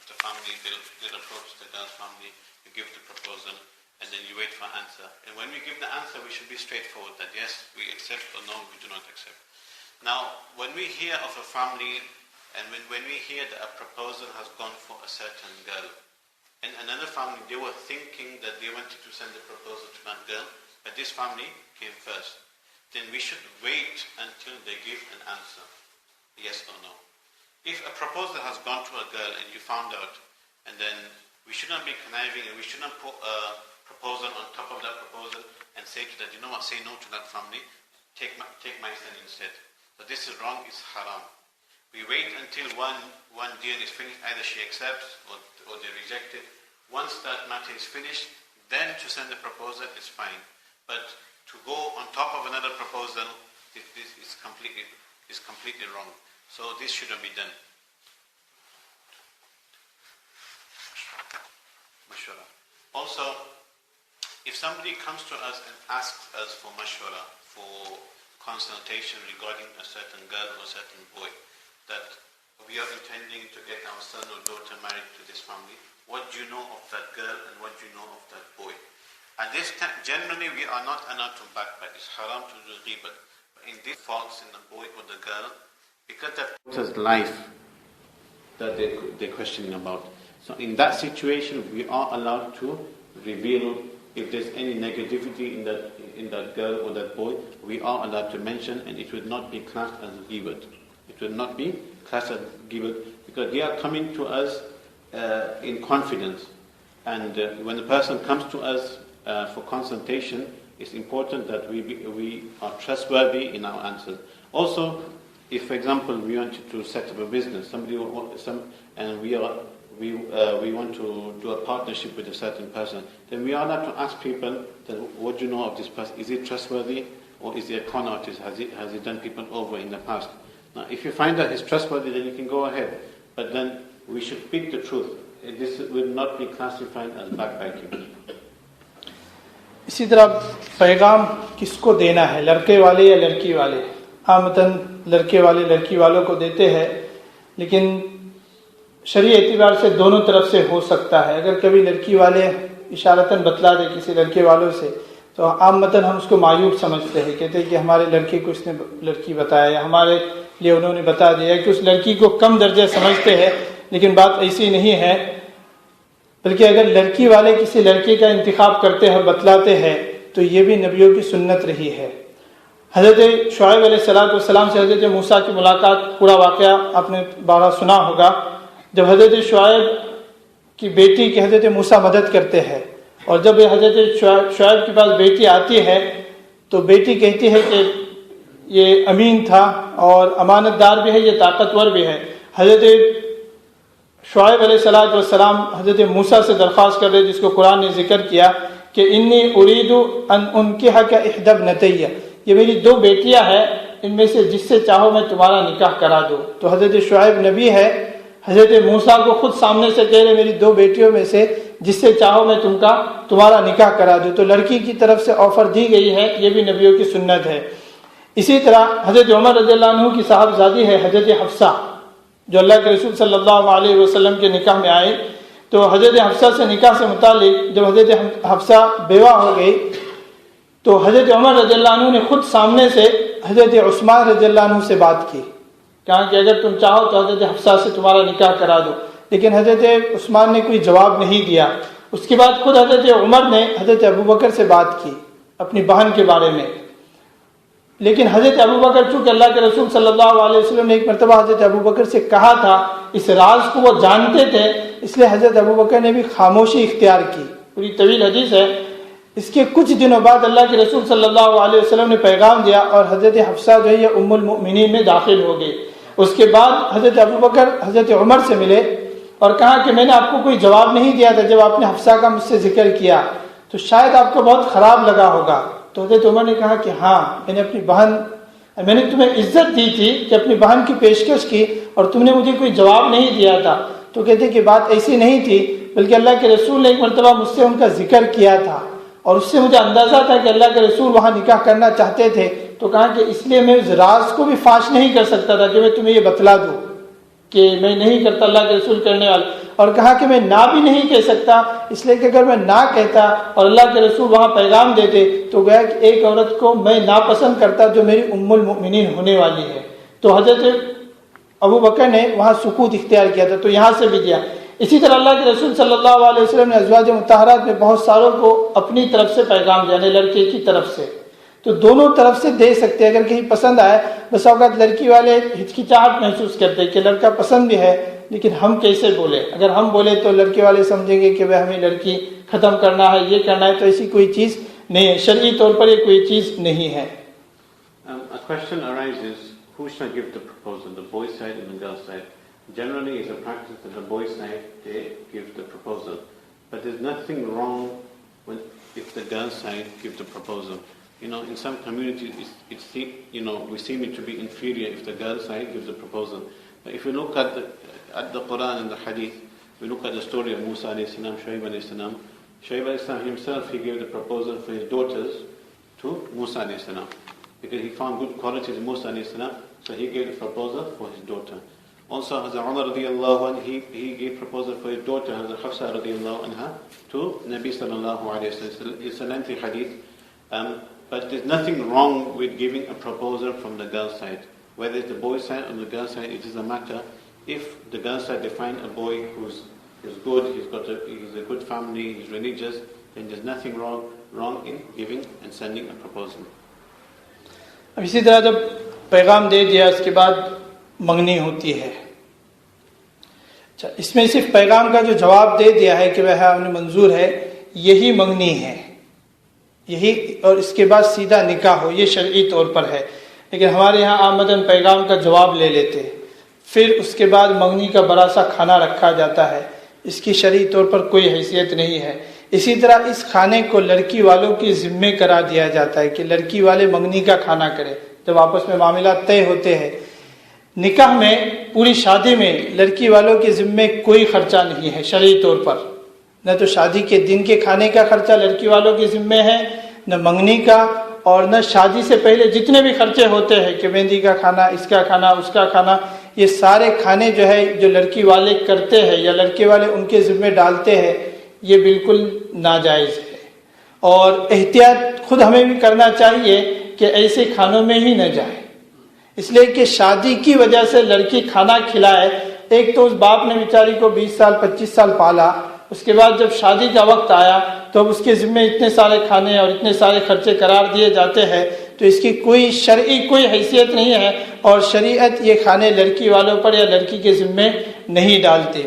The family they'll approach the girl's family. You give the proposal, and then you wait for an answer. And when we give the answer, we should be straightforward that yes, we accept or no, we do not accept. Now, when we hear of a family, and when we hear that a proposal has gone for a certain girl, and another family, they were thinking that they wanted to send a proposal to that girl, but this family came first, then we should wait until they give an answer, yes or no. If a proposal has gone to a girl and you found out, and then we should not be conniving, and we should not put a proposal on top of that proposal and say to that, you know what, say no to that family, take my son instead. So this is wrong, it's haram. We wait until one deal is finished, either she accepts or they reject it. Once that matter is finished, then to send the proposal is fine. But to go on top of another proposal, this is completely wrong. So this shouldn't be done. Mashwara. Also, if somebody comes to us and asks us for mashwara, for consultation regarding a certain girl or a certain boy, that we are intending to get our son or daughter married to this family, what do you know of that girl and what do you know of that boy? At this time, generally we are not allowed to backbite. It's haram to do ghibat. But in this faults in the boy or the girl, because that person's life that they're questioning about. So in that situation, we are allowed to reveal if there's any negativity in that girl or that boy. We are allowed to mention, and it would not be classed as ghibat. It will not be classed as ghibat because they are coming to us in confidence. And when the person comes to us for consultation, it's important that we are trustworthy in our answers. Also, if, for example, we want to set up a business, and we want to do a partnership with a certain person, then we are allowed to ask people that, what do you know of this person? Is he trustworthy, or is he a con artist? Has he done people over in the past? Now, if you find that he's trustworthy, then you can go ahead. But then we should speak the truth. This will not be classified as backbiting. اسی طرح پیغام کس کو دینا ہے، لڑکے والے یا لڑکی والے؟ عامتاً لڑکے والے لڑکی والوں کو دیتے ہیں، لیکن شرعی اعتبار سے دونوں طرف سے ہو سکتا ہے۔ اگر کبھی لڑکی والے اشارتاً بتلا دے کسی لڑکے والوں سے تو عامتاً ہم اس کو معیوب سمجھتے ہیں، کہتے ہیں کہ ہمارے لڑکے کو اس نے لڑکی بتایا یا ہمارے لیے انہوں نے بتا دیا، کہ اس لڑکی کو کم درجہ سمجھتے ہیں، لیکن بات ایسی نہیں ہے۔ بلکہ اگر لڑکی والے کسی لڑکے کا انتخاب کرتے ہیں، بتلاتے ہیں، تو یہ بھی نبیوں کی سنت رہی ہے۔ حضرت شعیب علیہ السلام سے حضرت موسیٰ کی ملاقات، پورا واقعہ آپ نے بارہ سنا ہوگا۔ جب حضرت شعیب کی بیٹی کی حضرت موسیٰ مدد کرتے ہیں، اور جب حضرت شعیب کے پاس بیٹی آتی ہے تو بیٹی کہتی ہے کہ یہ امین تھا اور امانت دار بھی ہے، یہ طاقتور بھی ہے۔ حضرت شعیب علیہ السلام حضرت موسیٰ سے درخواست کر رہے، جس کو قرآن نے ذکر کیا کہ انی ارید ان انکحک احدی ابنتی، یہ میری دو بیٹیاں ہیں، ان میں سے جس سے چاہو میں تمہارا نکاح کرا دوں۔ تو حضرت شعیب نبی ہے، حضرت موسیٰ کو خود سامنے سے کہہ رہے میری دو بیٹیوں میں سے جس سے چاہو میں تمہارا نکاح کرا دوں۔ تو لڑکی کی طرف سے آفر دی گئی ہے، یہ بھی نبیوں کی سنت ہے۔ اسی طرح حضرت عمر رضی اللہ عنہ کی صاحبزادی ہے حضرت حفصہ، جو اللہ کے رسول صلی اللہ علیہ وسلم کے نکاح میں آئے۔ تو حضرت حفصہ سے نکاح سے متعلق جب حضرت حفصہ بیوہ ہو گئی تو حضرت عمر رضی اللہ عنہ نے خود سامنے سے حضرت عثمان رضی اللہ عنہ سے بات کی، کہا کہ اگر تم چاہو تو حضرت حفصہ سے تمہارا نکاح کرا دو، لیکن حضرت عثمان نے کوئی جواب نہیں دیا۔ اس کے بعد خود حضرت عمر نے حضرت ابوبکر سے بات کی اپنی بہن کے بارے میں، لیکن حضرت ابوبکر چونکہ اللہ کے رسول صلی اللہ علیہ وسلم نے ایک مرتبہ حضرت ابوبکر سے کہا تھا، اس راز کو وہ جانتے تھے، اس لیے حضرت ابوبکر نے بھی خاموشی اختیار کی۔ پوری طویل حدیث ہے۔ اس کے کچھ دنوں بعد اللہ کے رسول صلی اللہ علیہ وسلم نے پیغام دیا اور حضرت حفصہ جو ہے یہ ام المؤمنین میں داخل ہو گئی۔ اس کے بعد حضرت ابوبکر حضرت عمر سے ملے اور کہا کہ میں نے آپ کو کوئی جواب نہیں دیا تھا جب آپ نے حفصہ کا مجھ سے ذکر کیا تو شاید آپ کو بہت خراب لگا ہوگا. تو حضرت عمر نے کہا کہ ہاں میں نے تمہیں عزت دی تھی کہ اپنی بہن کی پیشکش کی اور تم نے مجھے کوئی جواب نہیں دیا تھا. تو کہتے کہ بات ایسی نہیں تھی بلکہ اللہ کے رسول نے ایک مرتبہ مجھ سے ان کا ذکر کیا تھا اور اس سے مجھے اندازہ تھا کہ اللہ کے رسول وہاں نکاح کرنا چاہتے تھے. تو کہا کہ اس لیے میں اس راز کو بھی فاش نہیں کر سکتا تھا کہ میں تمہیں یہ بتلا دوں کہ میں نہیں کرتا اللہ کے رسول کرنے والا. اور کہا کہ میں نہ بھی نہیں کہہ سکتا اس لیے کہ اگر میں نہ کہتا اور اللہ کے رسول وہاں پیغام دیتے تو گویا کہ ایک عورت کو میں ناپسند کرتا جو میری ام المؤمنین ہونے والی ہے. تو حضرت ابو بکر نے وہاں سکوت اختیار کیا تھا. تو یہاں سے بھی دیا. اسی طرح اللہ کے رسول صلی اللہ علیہ وسلم نے ازواج مطہرات میں بہت ساروں کو اپنی طرف سے پیغام دیا, لڑکے کی طرف سے. تو دونوں طرف سے دے سکتے ہیں. اگر کہیں پسند آئے بس اوقات لڑکی والے ہچکچاہٹ محسوس کرتے کہ لڑکا پسند بھی ہے لیکن ہم کیسے بولے. اگر ہم بولے تو لڑکے والے سمجھیں گے کہ ہمیں لڑکی ختم کرنا ہے, یہ کرنا ہے. تو ایسی کوئی چیز نہیں ہے, شرعی طور پر یہ کوئی چیز نہیں ہے. A question arises, who shall give the proposal, the boy side and the girl side? Generally, it's a practice that the boy side they give the proposal, but there's nothing wrong if the girl side give the proposal. In some communities, we seem it to be inferior if the girl side gives the proposal. But if you look at the Quran and the Hadith, we look at the story of Musa alayhi salam, Shuaib alayhi salam. Shuaib alayhi salam himself, he gave the proposal for his daughters to Musa alayhi salam because he found good qualities in Musa alayhi salam, so he gave the proposal for his daughter. Also, Hazrat Umar radiyallahu anhu, he gave proposal for his daughter, Hazrat Hafsa radiyallahu anha, to Nabi sallallahu alayhi wa sallam. It's a lengthy hadith. But there's nothing wrong with giving a proposal from the girl side. Whether it's the boy side or the girl side, it is a matter. If the girl side define a boy who's good, he's a good family, he's religious, then there's nothing wrong in giving and sending a proposal. اب اسی طرح جب پیغام دے دیا اس کے بعد منگنی ہوتی ہے. اچھا, اس میں صرف پیغام کا جو جواب دے دیا ہے کہ وہ ہمیں منظور ہے, یہی منگنی ہے, یہی, اور اس کے بعد سیدھا نکاح ہو, یہ شرعی طور پر ہے. لیکن ہمارے یہاں آمدن پیغام کا جواب لے لیتے, پھر اس کے بعد منگنی کا بڑا سا کھانا رکھا جاتا ہے. اس کی شرعی طور پر کوئی حیثیت نہیں ہے. اسی طرح اس کھانے کو لڑکی والوں کے ذمے کرا دیا جاتا ہے کہ لڑکی والے منگنی کا کھانا کرے. جب آپس میں معاملات طے ہوتے ہیں, نکاح میں پوری شادی میں لڑکی والوں کے ذمے کوئی خرچہ نہیں ہے شرعی طور پر. نہ تو شادی کے دن کے کھانے کا خرچہ لڑکی والوں کے ذمے ہے, نہ منگنی کا, اور نہ شادی سے پہلے جتنے بھی خرچے ہوتے ہیں کہ مہندی کا کھانا, اس کا کھانا, اس کا کھانا, یہ سارے کھانے جو ہے جو لڑکی والے کرتے ہیں یا لڑکے والے ان کے ذمے ڈالتے ہیں, یہ بالکل ناجائز ہے. اور احتیاط خود ہمیں بھی کرنا چاہیے کہ ایسے کھانوں میں ہی نہ جائے, اس لیے کہ شادی کی وجہ سے لڑکی کھانا کھلائے. ایک تو اس باپ نے بیچاری کو 20 سال 25 سال پالا, اس کے بعد جب شادی کا وقت آیا تو اب اس کے ذمے اتنے سارے کھانے اور اتنے سارے خرچے قرار دیے جاتے ہیں, تو اس کی کوئی شرعی کوئی حیثیت نہیں ہے, اور شریعت یہ کھانے لڑکی والوں پر یا لڑکی کے ذمے نہیں ڈالتے.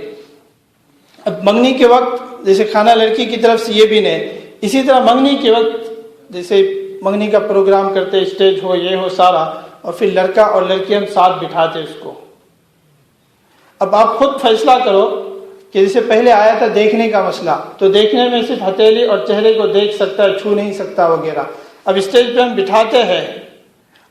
اب منگنی کے وقت جیسے کھانا لڑکی کی طرف سے یہ بھی نہیں. اسی طرح منگنی کے وقت جیسے منگنی کا پروگرام کرتے, اسٹیج ہو, یہ ہو سارا, اور پھر لڑکا اور لڑکی ہم ساتھ بٹھاتے اس کو. اب آپ خود فیصلہ کرو کہ جیسے پہلے آیا تھا دیکھنے کا مسئلہ, تو دیکھنے میں صرف ہتھیلی اور چہرے کو دیکھ سکتا ہے, چھو نہیں سکتا وغیرہ. اب اسٹیج پہ ہم بٹھاتے ہیں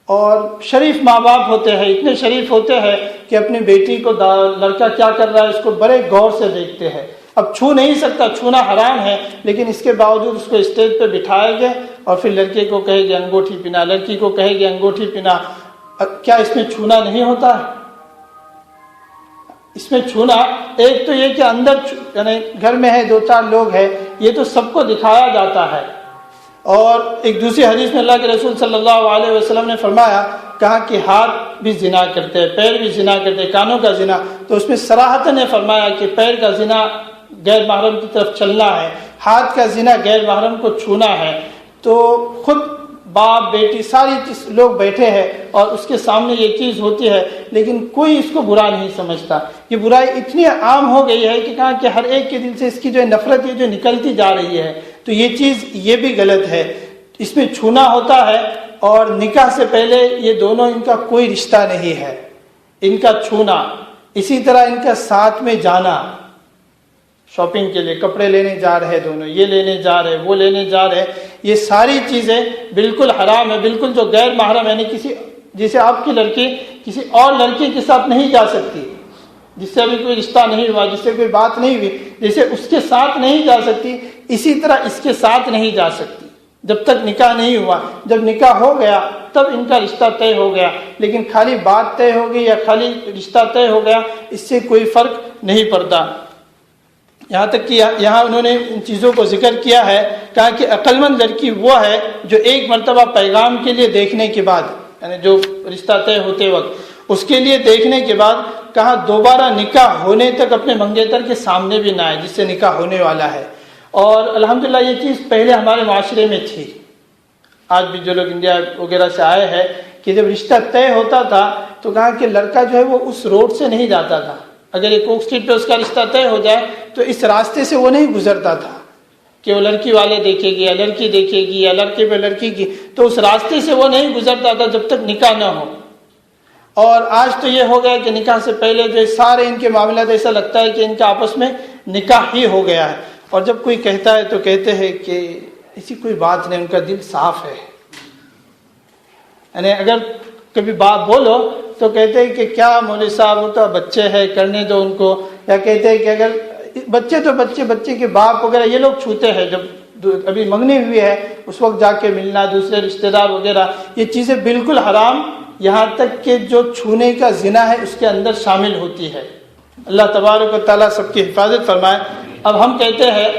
اور شریف ماں باپ ہوتے ہیں, اتنے شریف ہوتے ہیں کہ اپنی بیٹی کو لڑکا کیا کر رہا ہے اس کو بڑے غور سے دیکھتے ہیں. اب چھو نہیں سکتا, چھونا حرام ہے, لیکن اس کے باوجود اس کو اسٹیج پہ بٹھائے گئے اور پھر لڑکے کو کہے گے انگوٹھی پہنا, لڑکی کو کہے گے انگوٹھی پہنا. کیا اس میں چھونا نہیں ہوتا ہے؟ اس میں چھونا, ایک تو یہ کہ اندر یعنی گھر میں ہے 2-4 لوگ ہیں, یہ تو سب کو دکھایا جاتا ہے. اور ایک دوسری حدیث میں اللہ کے رسول صلی اللہ علیہ وسلم نے فرمایا, کہا کہ ہاتھ بھی زنا کرتے ہیں, پیر بھی زنا کرتے ہیں, کانوں کا زنا. تو اس میں صراحتاً نے فرمایا کہ پیر کا زنا غیر محرم کی طرف چلنا ہے, ہاتھ کا زنا غیر محرم کو چھونا ہے. تو خود باپ بیٹی ساری لوگ بیٹھے ہیں اور اس کے سامنے یہ چیز ہوتی ہے, لیکن کوئی اس کو برا نہیں سمجھتا. یہ برائی اتنی عام ہو گئی ہے کہ کہاں کہ ہر ایک کے دل سے اس کی جو نفرت یہ جو نکلتی جا رہی ہے, تو یہ چیز یہ بھی غلط ہے. اس میں چھونا ہوتا ہے, اور نکاح سے پہلے یہ دونوں ان کا کوئی رشتہ نہیں ہے, ان کا چھونا. اسی طرح ان کا ساتھ میں جانا, شاپنگ کے لیے کپڑے لینے جا رہے دونوں، یہ لینے جا رہے وہ لینے جا رہے، یہ ساری چیزیں بالکل حرام ہے، بالکل جو غیر محرم یعنی کسی جیسے آپ کی لڑکی کسی اور لڑکی کے ساتھ نہیں جا سکتی، جس سے ابھی کوئی رشتہ نہیں ہوا، جس سے کوئی بات نہیں ہوئی، جیسے اس کے ساتھ نہیں جا سکتی اسی طرح اس کے ساتھ نہیں جا سکتی جب تک نکاح نہیں ہوا۔ جب نکاح ہو گیا تب ان کا رشتہ طے ہو گیا، لیکن خالی بات طے ہو گئی یا خالی رشتہ طے ہو گیا اس سے کوئی فرق نہیں پڑتا۔ یہاں تک کہ یہاں انہوں نے ان چیزوں کو ذکر کیا ہے، کہا کہ عقل مند لڑکی وہ ہے جو ایک مرتبہ پیغام کے لیے دیکھنے کے بعد، یعنی جو رشتہ طے ہوتے وقت اس کے لیے دیکھنے کے بعد کہا دوبارہ نکاح ہونے تک اپنے منگیتر کے سامنے بھی نہ آئے جس سے نکاح ہونے والا ہے۔ اور الحمدللہ یہ چیز پہلے ہمارے معاشرے میں تھی، آج بھی جو لوگ انڈیا وغیرہ سے آئے ہیں کہ جب رشتہ طے ہوتا تھا تو کہا کہ لڑکا جو ہے وہ اس روڈ سے نہیں جاتا تھا، اگر ایک کوک اسٹریٹ پہ اس کا رشتہ طے ہو جائے تو اس راستے سے وہ نہیں گزرتا تھا کہ وہ لڑکی والے دیکھے گی یا لڑکی دیکھے گی یا لڑکے پہ لڑکی کی، تو اس راستے سے وہ نہیں گزرتا تھا جب تک نکاح نہ ہو۔ اور آج تو یہ ہو گیا کہ نکاح سے پہلے جو سارے ان کے معاملات ایسا لگتا ہے کہ ان کا آپس میں نکاح ہی ہو گیا ہے، اور جب کوئی کہتا ہے تو کہتے ہیں کہ ایسی کوئی بات نہیں، ان کا دل صاف ہے، یعنی اگر کبھی بات بولو تو کہتے ہیں کہ کیا مولوی صاحب وہ تو بچے ہیں کرنے دو ان کو، یا کہتے ہیں کہ اگر بچے تو بچے کے باپ وغیرہ یہ لوگ چھوتے ہیں، جب ابھی منگنی ہوئی ہے اس وقت جا کے ملنا دوسرے رشتہ دار وغیرہ، یہ چیزیں بالکل حرام، یہاں تک کہ جو چھونے کا زنا ہے اس کے اندر شامل ہوتی ہے۔ اللہ تبارک و تعالیٰ سب کی حفاظت فرمائے۔ اب ہم کہتے ہیں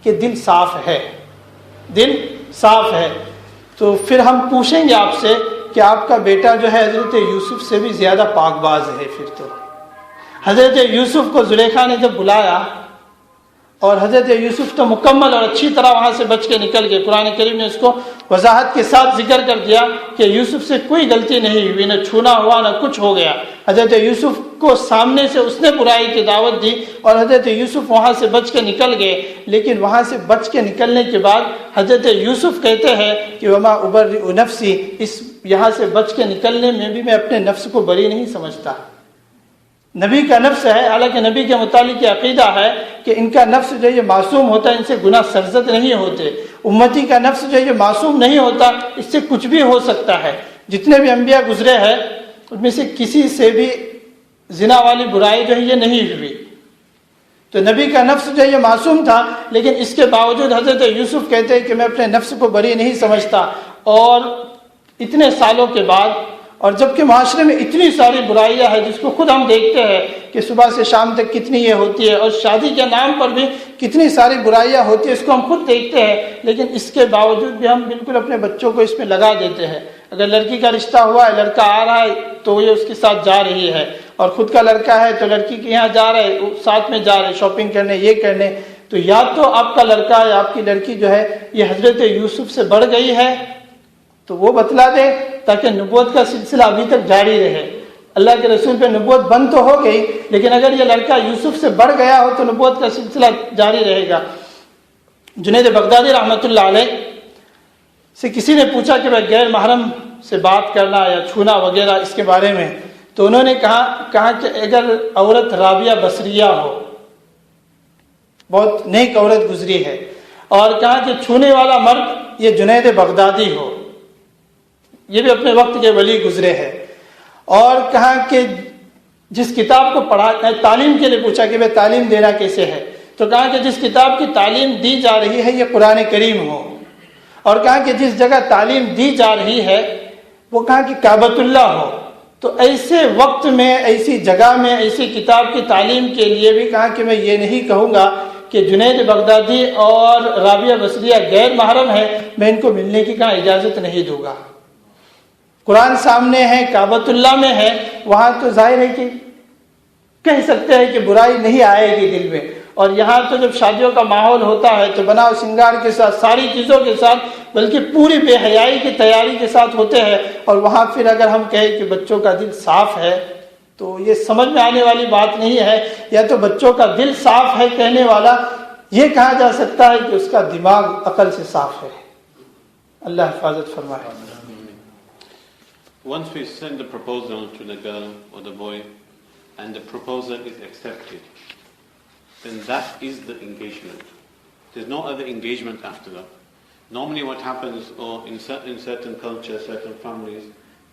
کہ دل صاف ہے، دل صاف ہے، تو پھر ہم پوچھیں گے آپ سے کہ آپ کا بیٹا جو ہے حضرت یوسف سے بھی زیادہ پاک باز ہے۔ پھر تو حضرت یوسف کو زلیخا نے جب بلایا اور حضرت یوسف تو مکمل اور اچھی طرح وہاں سے بچ کے نکل گئے، قرآن کریم نے اس کو وضاحت کے ساتھ ذکر کر دیا کہ یوسف سے کوئی غلطی نہیں ہوئی، نہ چھونا ہوا نہ کچھ ہو گیا۔ حضرت یوسف کو سامنے سے اس نے برائی کی دعوت دی اور حضرت یوسف وہاں سے بچ کے نکل گئے، لیکن وہاں سے بچ کے نکلنے کے بعد حضرت یوسف کہتے ہیں کہ وما ابرئ نفسی، اس یہاں سے بچ کے نکلنے میں بھی میں اپنے نفس کو بری نہیں سمجھتا۔ نبی کا نفس ہے، حالانکہ نبی کے متعلق یہ عقیدہ ہے کہ ان کا نفس جو یہ معصوم ہوتا ہے، ان سے گناہ سرزد نہیں ہوتے۔ امتی کا نفس جو یہ معصوم نہیں ہوتا، اس سے کچھ بھی ہو سکتا ہے۔ جتنے بھی انبیاء گزرے ہیں ان میں سے کسی سے بھی زنا والی برائی جو ہے یہ نہیں ہوئی، تو نبی کا نفس جو یہ معصوم تھا، لیکن اس کے باوجود حضرت یوسف کہتے ہیں کہ میں اپنے نفس کو بری نہیں سمجھتا۔ اور اتنے سالوں کے بعد، اور جبکہ معاشرے میں اتنی ساری برائیاں ہیں جس کو خود ہم دیکھتے ہیں کہ صبح سے شام تک کتنی یہ ہوتی ہے، اور شادی کے نام پر بھی کتنی ساری برائیاں ہوتی ہیں، اس کو ہم خود دیکھتے ہیں، لیکن اس کے باوجود بھی ہم بالکل اپنے بچوں کو اس میں لگا دیتے ہیں۔ اگر لڑکی کا رشتہ ہوا ہے، لڑکا آ رہا ہے تو یہ اس کے ساتھ جا رہی ہے، اور خود کا لڑکا ہے تو لڑکی کے یہاں جا رہے، ساتھ میں جا رہے شاپنگ کرنے، یہ کرنے۔ تو یا تو آپ کا لڑکا یا آپ کی لڑکی جو ہے یہ حضرت یوسف سے بڑھ گئی ہے تو وہ بتلا دے تاکہ نبوت کا سلسلہ ابھی تک جاری رہے۔ اللہ کے رسول پہ نبوت بند تو ہو گئی، لیکن اگر یہ لڑکا یوسف سے بڑھ گیا ہو تو نبوت کا سلسلہ جاری رہے گا۔ جنید بغدادی رحمۃ اللہ علیہ سے کسی نے پوچھا کہ بھائی غیر محرم سے بات کرنا یا چھونا وغیرہ اس کے بارے میں، تو انہوں نے کہا کہ اگر عورت رابعہ بصریہ ہو، بہت نیک عورت گزری ہے، اور کہا کہ چھونے والا مرد یہ جنید بغدادی ہو، یہ بھی اپنے وقت کے ولی گزرے ہیں، اور کہا کہ جس کتاب کو پڑھا، تعلیم کے لیے پوچھا کہ بھائی تعلیم دینا کیسے ہے، تو کہا کہ جس کتاب کی تعلیم دی جا رہی ہے یہ قرآن کریم ہو، اور کہا کہ جس جگہ تعلیم دی جا رہی ہے وہ کہا کہ کعبۃ اللہ ہو۔ تو ایسے وقت میں، ایسی جگہ میں، ایسی کتاب کی تعلیم کے لیے بھی کہا کہ میں یہ نہیں کہوں گا کہ جنید بغدادی اور رابعہ بصریہ غیر محرم ہے، میں ان کو ملنے کی کہا اجازت نہیں دوں گا۔ قرآن سامنے ہے، کعبۃ اللہ میں ہے، وہاں تو ظاہر ہے کہ کہہ سکتے ہیں کہ برائی نہیں آئے گی دل میں، اور یہاں تو جب شادیوں کا ماحول ہوتا ہے تو بناؤ سنگار کے ساتھ، ساری چیزوں کے ساتھ، بلکہ پوری بے حیائی کی تیاری کے ساتھ ہوتے ہیں، اور وہاں پھر اگر ہم کہیں کہ بچوں کا دل صاف ہے تو یہ سمجھ میں آنے والی بات نہیں ہے۔ یا تو بچوں کا دل صاف ہے کہنے والا یہ کہا جا سکتا ہے کہ اس کا دماغ عقل سے صاف ہے۔ اللہ حفاظت فرمائے۔ Once we send the proposal to the girl or the boy and the proposal is accepted, then that is the engagement. There's no other engagement after that. Normally what happens, or in certain cultures, certain families,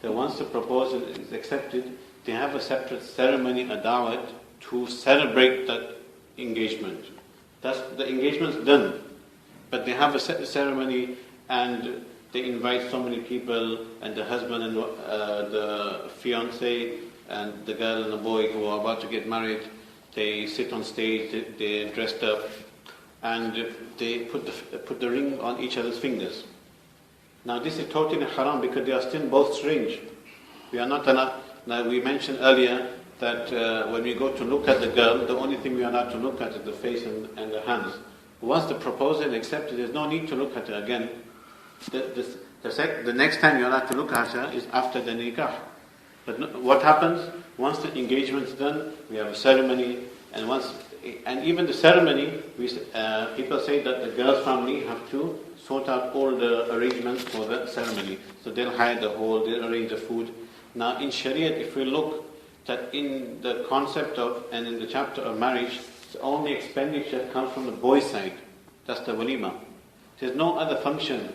that once the proposal is accepted, they have a separate ceremony, a da'wat, to celebrate that engagement. The engagement's done, but they have a ceremony and they invite so many people, and the husband and the fiancé and the girl and the boy who are about to get married, they sit on stage, they're dressed up, and they put the ring on each other's fingers. Now this is totally haram because they are still both strange. We are not allowed. Now we mentioned earlier that when we go to look at the girl, the only thing we are allowed to look at is the face and the hands. Once the proposal is accepted, there's no need to look at her again. The next time you're allowed to look at her is after the nikah. But what happens? Once the engagement is done, we have a ceremony, and even the ceremony, people say that the girl's family have to sort out all the arrangements for the ceremony. So they'll hire the hall, they'll arrange the food. Now in Sharia, if we look that in the concept of, and in the chapter of marriage, the only expenditure comes from the boy's side. That's the walima. There's no other function.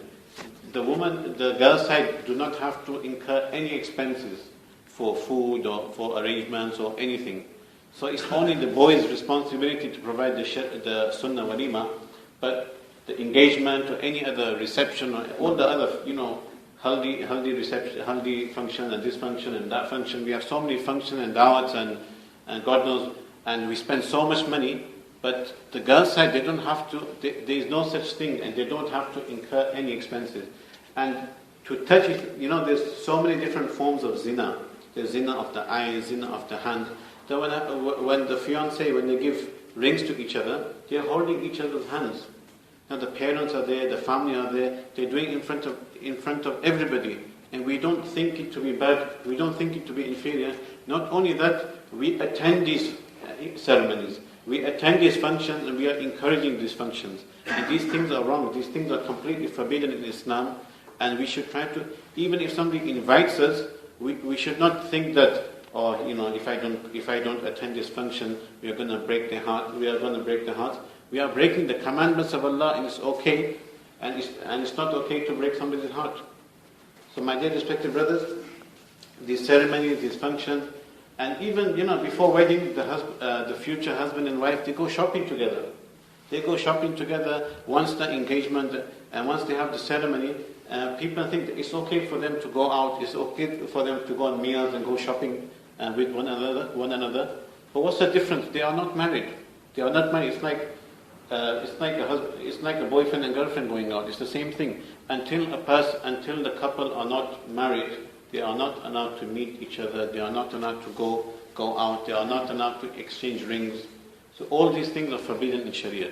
The girl's side do not have to incur any expenses for food or for arrangements or anything. So it's only the boy's responsibility to provide the sunnah walima, but the engagement or any other reception or all the other, haldi reception, haldi function and this function and that function. We have so many functions and da'wats and God knows, and we spend so much money, but the girl's side, they don't have to, there is no such thing, and they don't have to incur any expenses. And to touch it, there's so many different forms of zina. There's zina of the eyes, zina of the hand. So when the fiancé, when they give rings to each other, they're holding each other's hands. Now the parents are there, the family are there, they're doing in front of everybody. And we don't think it to be bad, we don't think it to be inferior. Not only that, we attend these ceremonies, we attend these functions, and we are encouraging these functions. And these things are wrong, these things are completely forbidden in Islam. And we should try to, even if somebody invites us, we should not think that, if I don't attend this function, we are going to break their heart. We are going to break their hearts. We are breaking the commandments of Allah, and it's okay, and it's not okay to break somebody's heart. So, my dear respected brothers, these ceremonies, these functions, and even before wedding, the future husband and wife, they go shopping together. They go shopping together once the engagement and once they have the ceremony. People think that it's okay for them to go out, it's okay for them to go on meals and go shopping with one another. But what's the difference? They are not married. They are not married. It's like a boyfriend and girlfriend going out. It's the same thing. Until the couple are not married, they are not allowed to meet each other. They are not allowed to go out. They are not allowed to exchange rings. So all these things are forbidden in Sharia.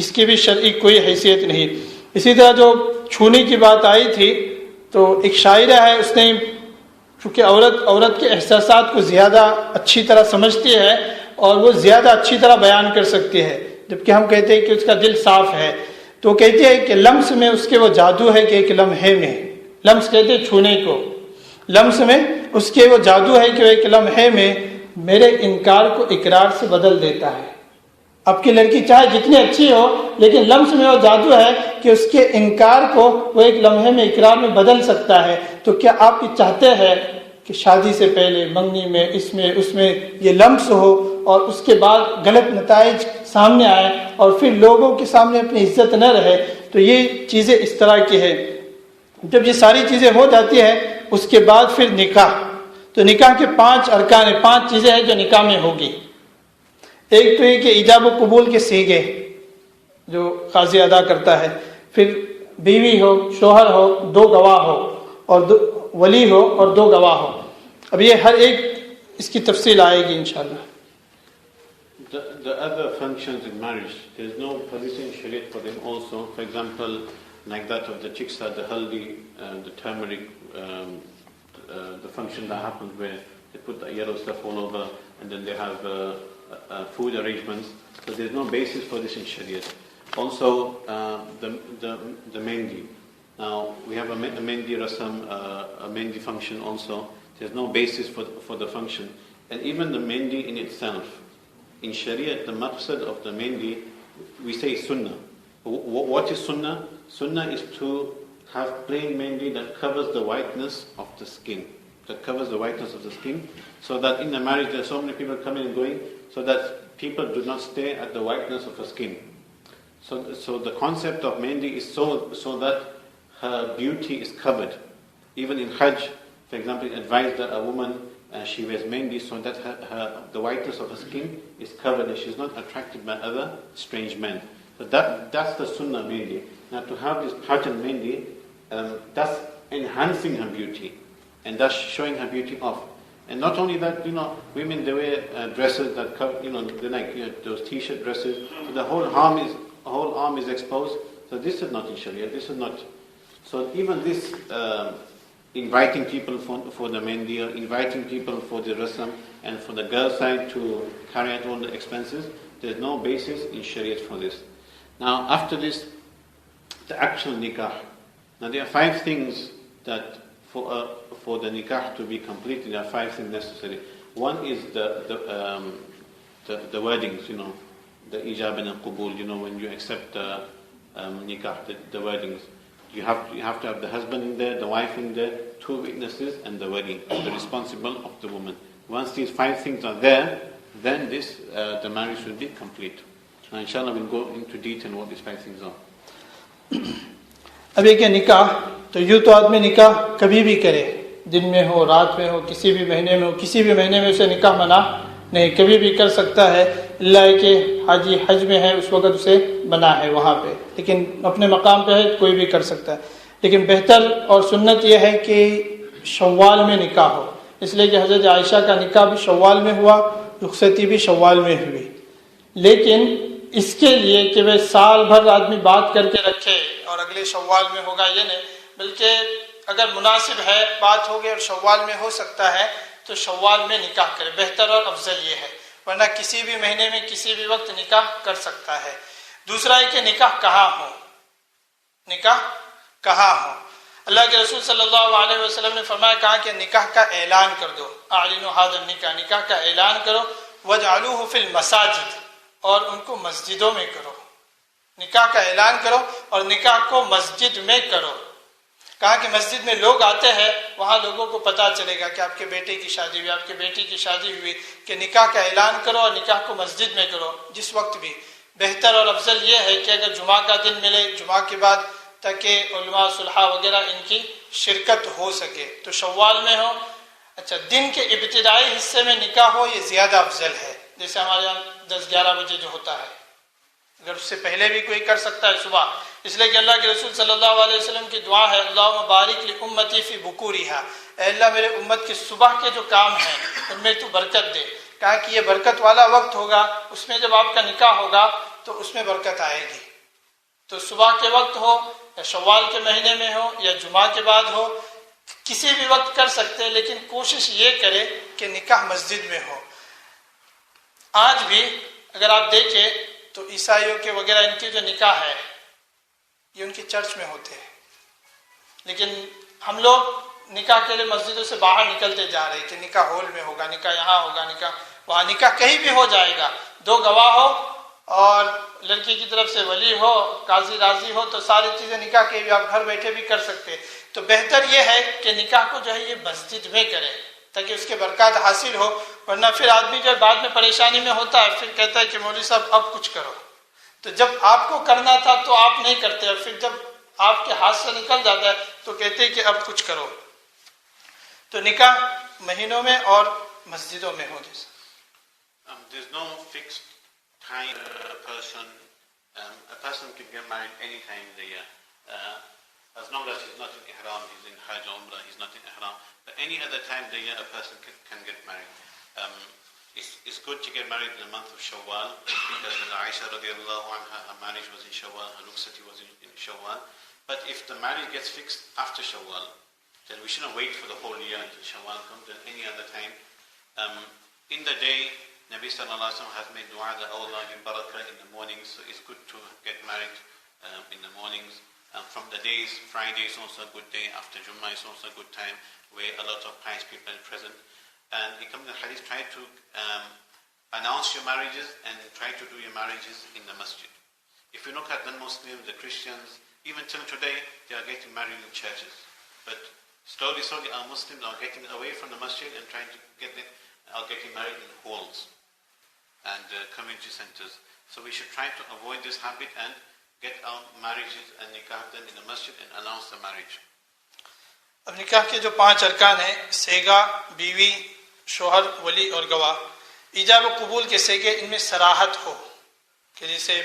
اس کی بھی شرعی کوئی حیثیت نہیں. اسی طرح جو چھونے کی بات آئی تھی تو ایک شاعرہ ہے, اس نے چونکہ عورت کے احساسات کو زیادہ اچھی طرح سمجھتی ہے اور وہ زیادہ اچھی طرح بیان کر سکتی ہے, جبکہ ہم کہتے ہیں کہ اس کا دل صاف ہے. تو کہتی ہے کہ لمس میں اس کے وہ جادو ہے کہ ایک لمحے میں, لمس کہتے ہیں چھونے کو, لمس میں اس کے وہ جادو ہے کہ وہ ایک لمحے میں میرے انکار کو اقرار سے بدل دیتا ہے. اب کی لڑکی چاہے جتنی اچھی ہو لیکن لمس میں وہ جادو ہے کہ اس کے انکار کو وہ ایک لمحے میں اقرار میں بدل سکتا ہے. تو کیا آپ یہ چاہتے ہیں کہ شادی سے پہلے منگنی میں اس میں یہ لمس ہو اور اس کے بعد غلط نتائج سامنے آئے اور پھر لوگوں کے سامنے اپنی عزت نہ رہے؟ تو یہ چیزیں اس طرح کی ہے. جب یہ ساری چیزیں ہو جاتی ہیں اس کے بعد پھر نکاح. تو نکاح کے 5 ارکان ہیں, 5 چیزیں ہیں جو نکاح میں ہوگی. ایک تو یہ کہ ایجاب و قبول کے صیغے جو قاضی ادا کرتا ہے, پھر بیوی ہو, شوہر ہو, 2 گواہ ہو اور ولی ہو اور 2 گواہ ہو. اب یہ ہر ایک اس کی تفصیل آئے گی انشاءاللہ. The other functions in marriage, there is no policy in Shariat for them also. For example, like that of the chiksa, the haldi, the turmeric, the function that happens where they put the yellow stuff all over and then they have food arrangements. So there is no basis for this in Shariat. Also, the mehndi. Now, we have a mehndi rasam, a mehndi function also. There is no basis for the function. And even the mehndi in itself, in Shariat, the maqsad of the mehndi, we say sunnah. What is sunnah? Sunnah is to have plain mehndi that covers the whiteness of the skin. That covers the whiteness of the skin, so that in the marriage there are so many people coming and going, so that people do not stay at the whiteness of the skin. So the concept of mehndi is so that her beauty is covered. Even in Hajj, for example, it advised that a woman she wears mehndi so that the whiteness of her skin is covered and she's not attracted by other strange men. So that's the sunnah mehndi. Now to have this pattern mehndi, that's enhancing her beauty and that's showing her beauty off. And not only that, women they wear dresses that cover, they're like those t-shirt dresses. So the whole arm is exposed. So this is not in Sharia. This is not. So even this. Inviting people for the mehndi or inviting people for the rasam and for the girl side to carry out all the expenses, there is no basis in Shariat for this. Now after this, the actual nikah. Now there are 5 things that for the nikah to be completed, there are 5 things necessary. One is the wordings, the ijab and qabul, when you accept the nikah, the wordings. You have to have the husband in there, the wife in there, 2 witnesses and the wali, the responsible of the woman. Once these 5 things are there, then the marriage will be complete. Now inshallah we'll go into detail what these 5 things are. اب یہ کہ نکاح تو یوں تو آدمی نکاح کبھی بھی کرے, دن میں ہو, رات میں ہو, کسی بھی مہینے میں ہو, کسی بھی مہینے میں اسے نکاح منع نہیں, کبھی بھی کر سکتا ہے, اللہ کہ حاجی حج میں ہے اس وقت اسے منع ہے وہاں پہ, لیکن اپنے مقام پہ ہے کوئی بھی کر سکتا ہے. لیکن بہتر اور سنت یہ ہے کہ شوال میں نکاح ہو, اس لیے کہ حضرت عائشہ کا نکاح بھی شوال میں ہوا, رخصتی بھی شوال میں ہوئی. لیکن اس کے لیے کہ وہ سال بھر آدمی بات کر کے رکھے اور اگلے شوال میں ہوگا یہ نہیں, بلکہ اگر مناسب ہے بات ہوگی اور شوال میں ہو سکتا ہے تو شوال میں نکاح کرے, بہتر اور افضل یہ ہے, ورنہ کسی بھی مہینے میں کسی بھی وقت نکاح کر سکتا ہے. دوسرا ہے کہ نکاح کہاں ہو, نکاح کہاں ہو. اللہ کے رسول صلی اللہ علیہ وسلم نے فرمایا, کہا کہ نکاح کا اعلان کر دو, اعلنوا ھذا النکاح, نکاح کا اعلان کرو, وجعلوہ فی المساجد, اور ان کو مسجدوں میں کرو. نکاح کا اعلان کرو اور نکاح کو مسجد میں کرو. کہا کہ مسجد میں لوگ آتے ہیں, وہاں لوگوں کو پتہ چلے گا کہ آپ کے بیٹے کی شادی ہوئی, آپ کے بیٹی کی شادی ہوئی, کہ نکاح کا اعلان کرو اور نکاح کو مسجد میں کرو. جس وقت بھی بہتر اور افضل یہ ہے کہ اگر جمعہ کا دن ملے, جمعہ کے بعد, تاکہ علماء صلحاء وغیرہ ان کی شرکت ہو سکے, تو شوال میں ہو. اچھا, دن کے ابتدائی حصے میں نکاح ہو, یہ زیادہ افضل ہے, جیسے ہمارے یہاں 10-11 بجے جو ہوتا ہے. اگر اس سے پہلے بھی کوئی کر سکتا ہے صبح, اس لیے کہ اللہ کے رسول صلی اللہ علیہ وسلم کی دعا ہے, اللہم بارک لامتی فی بکورہا, اے اللہ میرے امت کے صبح کے جو کام ہیں ان میں تو برکت دے. کہا کہ یہ برکت والا وقت ہوگا, اس میں جب آپ کا نکاح ہوگا تو اس میں برکت آئے گی. تو صبح کے وقت ہو یا شوال کے مہینے میں ہو یا جمعہ کے بعد ہو، کسی بھی وقت کر سکتے ہیں، لیکن کوشش یہ کرے کہ نکاح مسجد میں ہو۔ آج بھی اگر آپ دیکھیں تو عیسائیوں کے وغیرہ ان کے جو نکاح ہے یہ ان کی چرچ میں ہوتے ہیں، لیکن ہم لوگ نکاح کے لیے مسجدوں سے باہر نکلتے جا رہے ہیں کہ نکاح ہال میں ہوگا، نکاح یہاں ہوگا، نکاح وہاں، نکاح کہیں بھی ہو جائے گا، 2 گواہ ہو اور لڑکی کی طرف سے ولی ہو، قاضی راضی ہو، تو ساری چیزیں نکاح کے بھی آپ گھر بیٹھے بھی کر سکتے ہیں۔ تو بہتر یہ ہے کہ نکاح کو جو ہے یہ مسجد میں کرے تاکہ اس کے برکات حاصل ہو، ورنہ پھر آدمی جب بعد میں پریشانی میں ہوتا ہے پھر کہتا ہے کہ مولوی صاحب اب کچھ کرو، تو جب آپ کو کرنا تھا تو آپ نہیں کرتے، اور پھر جب آپ کے ہاتھ سے نکل جاتا ہے تو کہتے ہیں کہ اب کچھ کرو۔ تو نکاح مہینوں میں اور مسجدوں میں ہو جیسا۔ There's no fixed time a person can get married any time in the year. As long as he's not in ihram, he's in hajj or umrah, he's not in ihram. But any other time of the year a person can get married. It's good to get married in the month of Shawwal, because Aisha radiallahu anha, her marriage was in Shawwal, her rukhsati was in Shawwal. But if the marriage gets fixed after Shawwal, then we shouldn't wait for the whole year until Shawwal comes, and any other time. In the day, Nabi sallallahu alaihi wasallam has made dua that Allah give barakah in the mornings, so it's good to get married in the mornings. From the days, Friday is also a good day, after Jummah is also a good time where a lot of pious people are present. And it comes in the hadith, try to announce your marriages and try to do your marriages in the masjid. If you look at the Muslims, the Christians, even till today, they are getting married in churches. But slowly our Muslims are getting away from the masjid and trying to getting married in halls and community centers. So we should try to avoid this habit and get our marriages and nikah done in the masjid and announce the marriage. اب نکاح کے جو 5 ارکان ہیں، سیگا، بیوی، شوہر، ولی اور گواہ، ایجاب و قبول کے سیگے، ان میں صراحت ہو کہ جیسے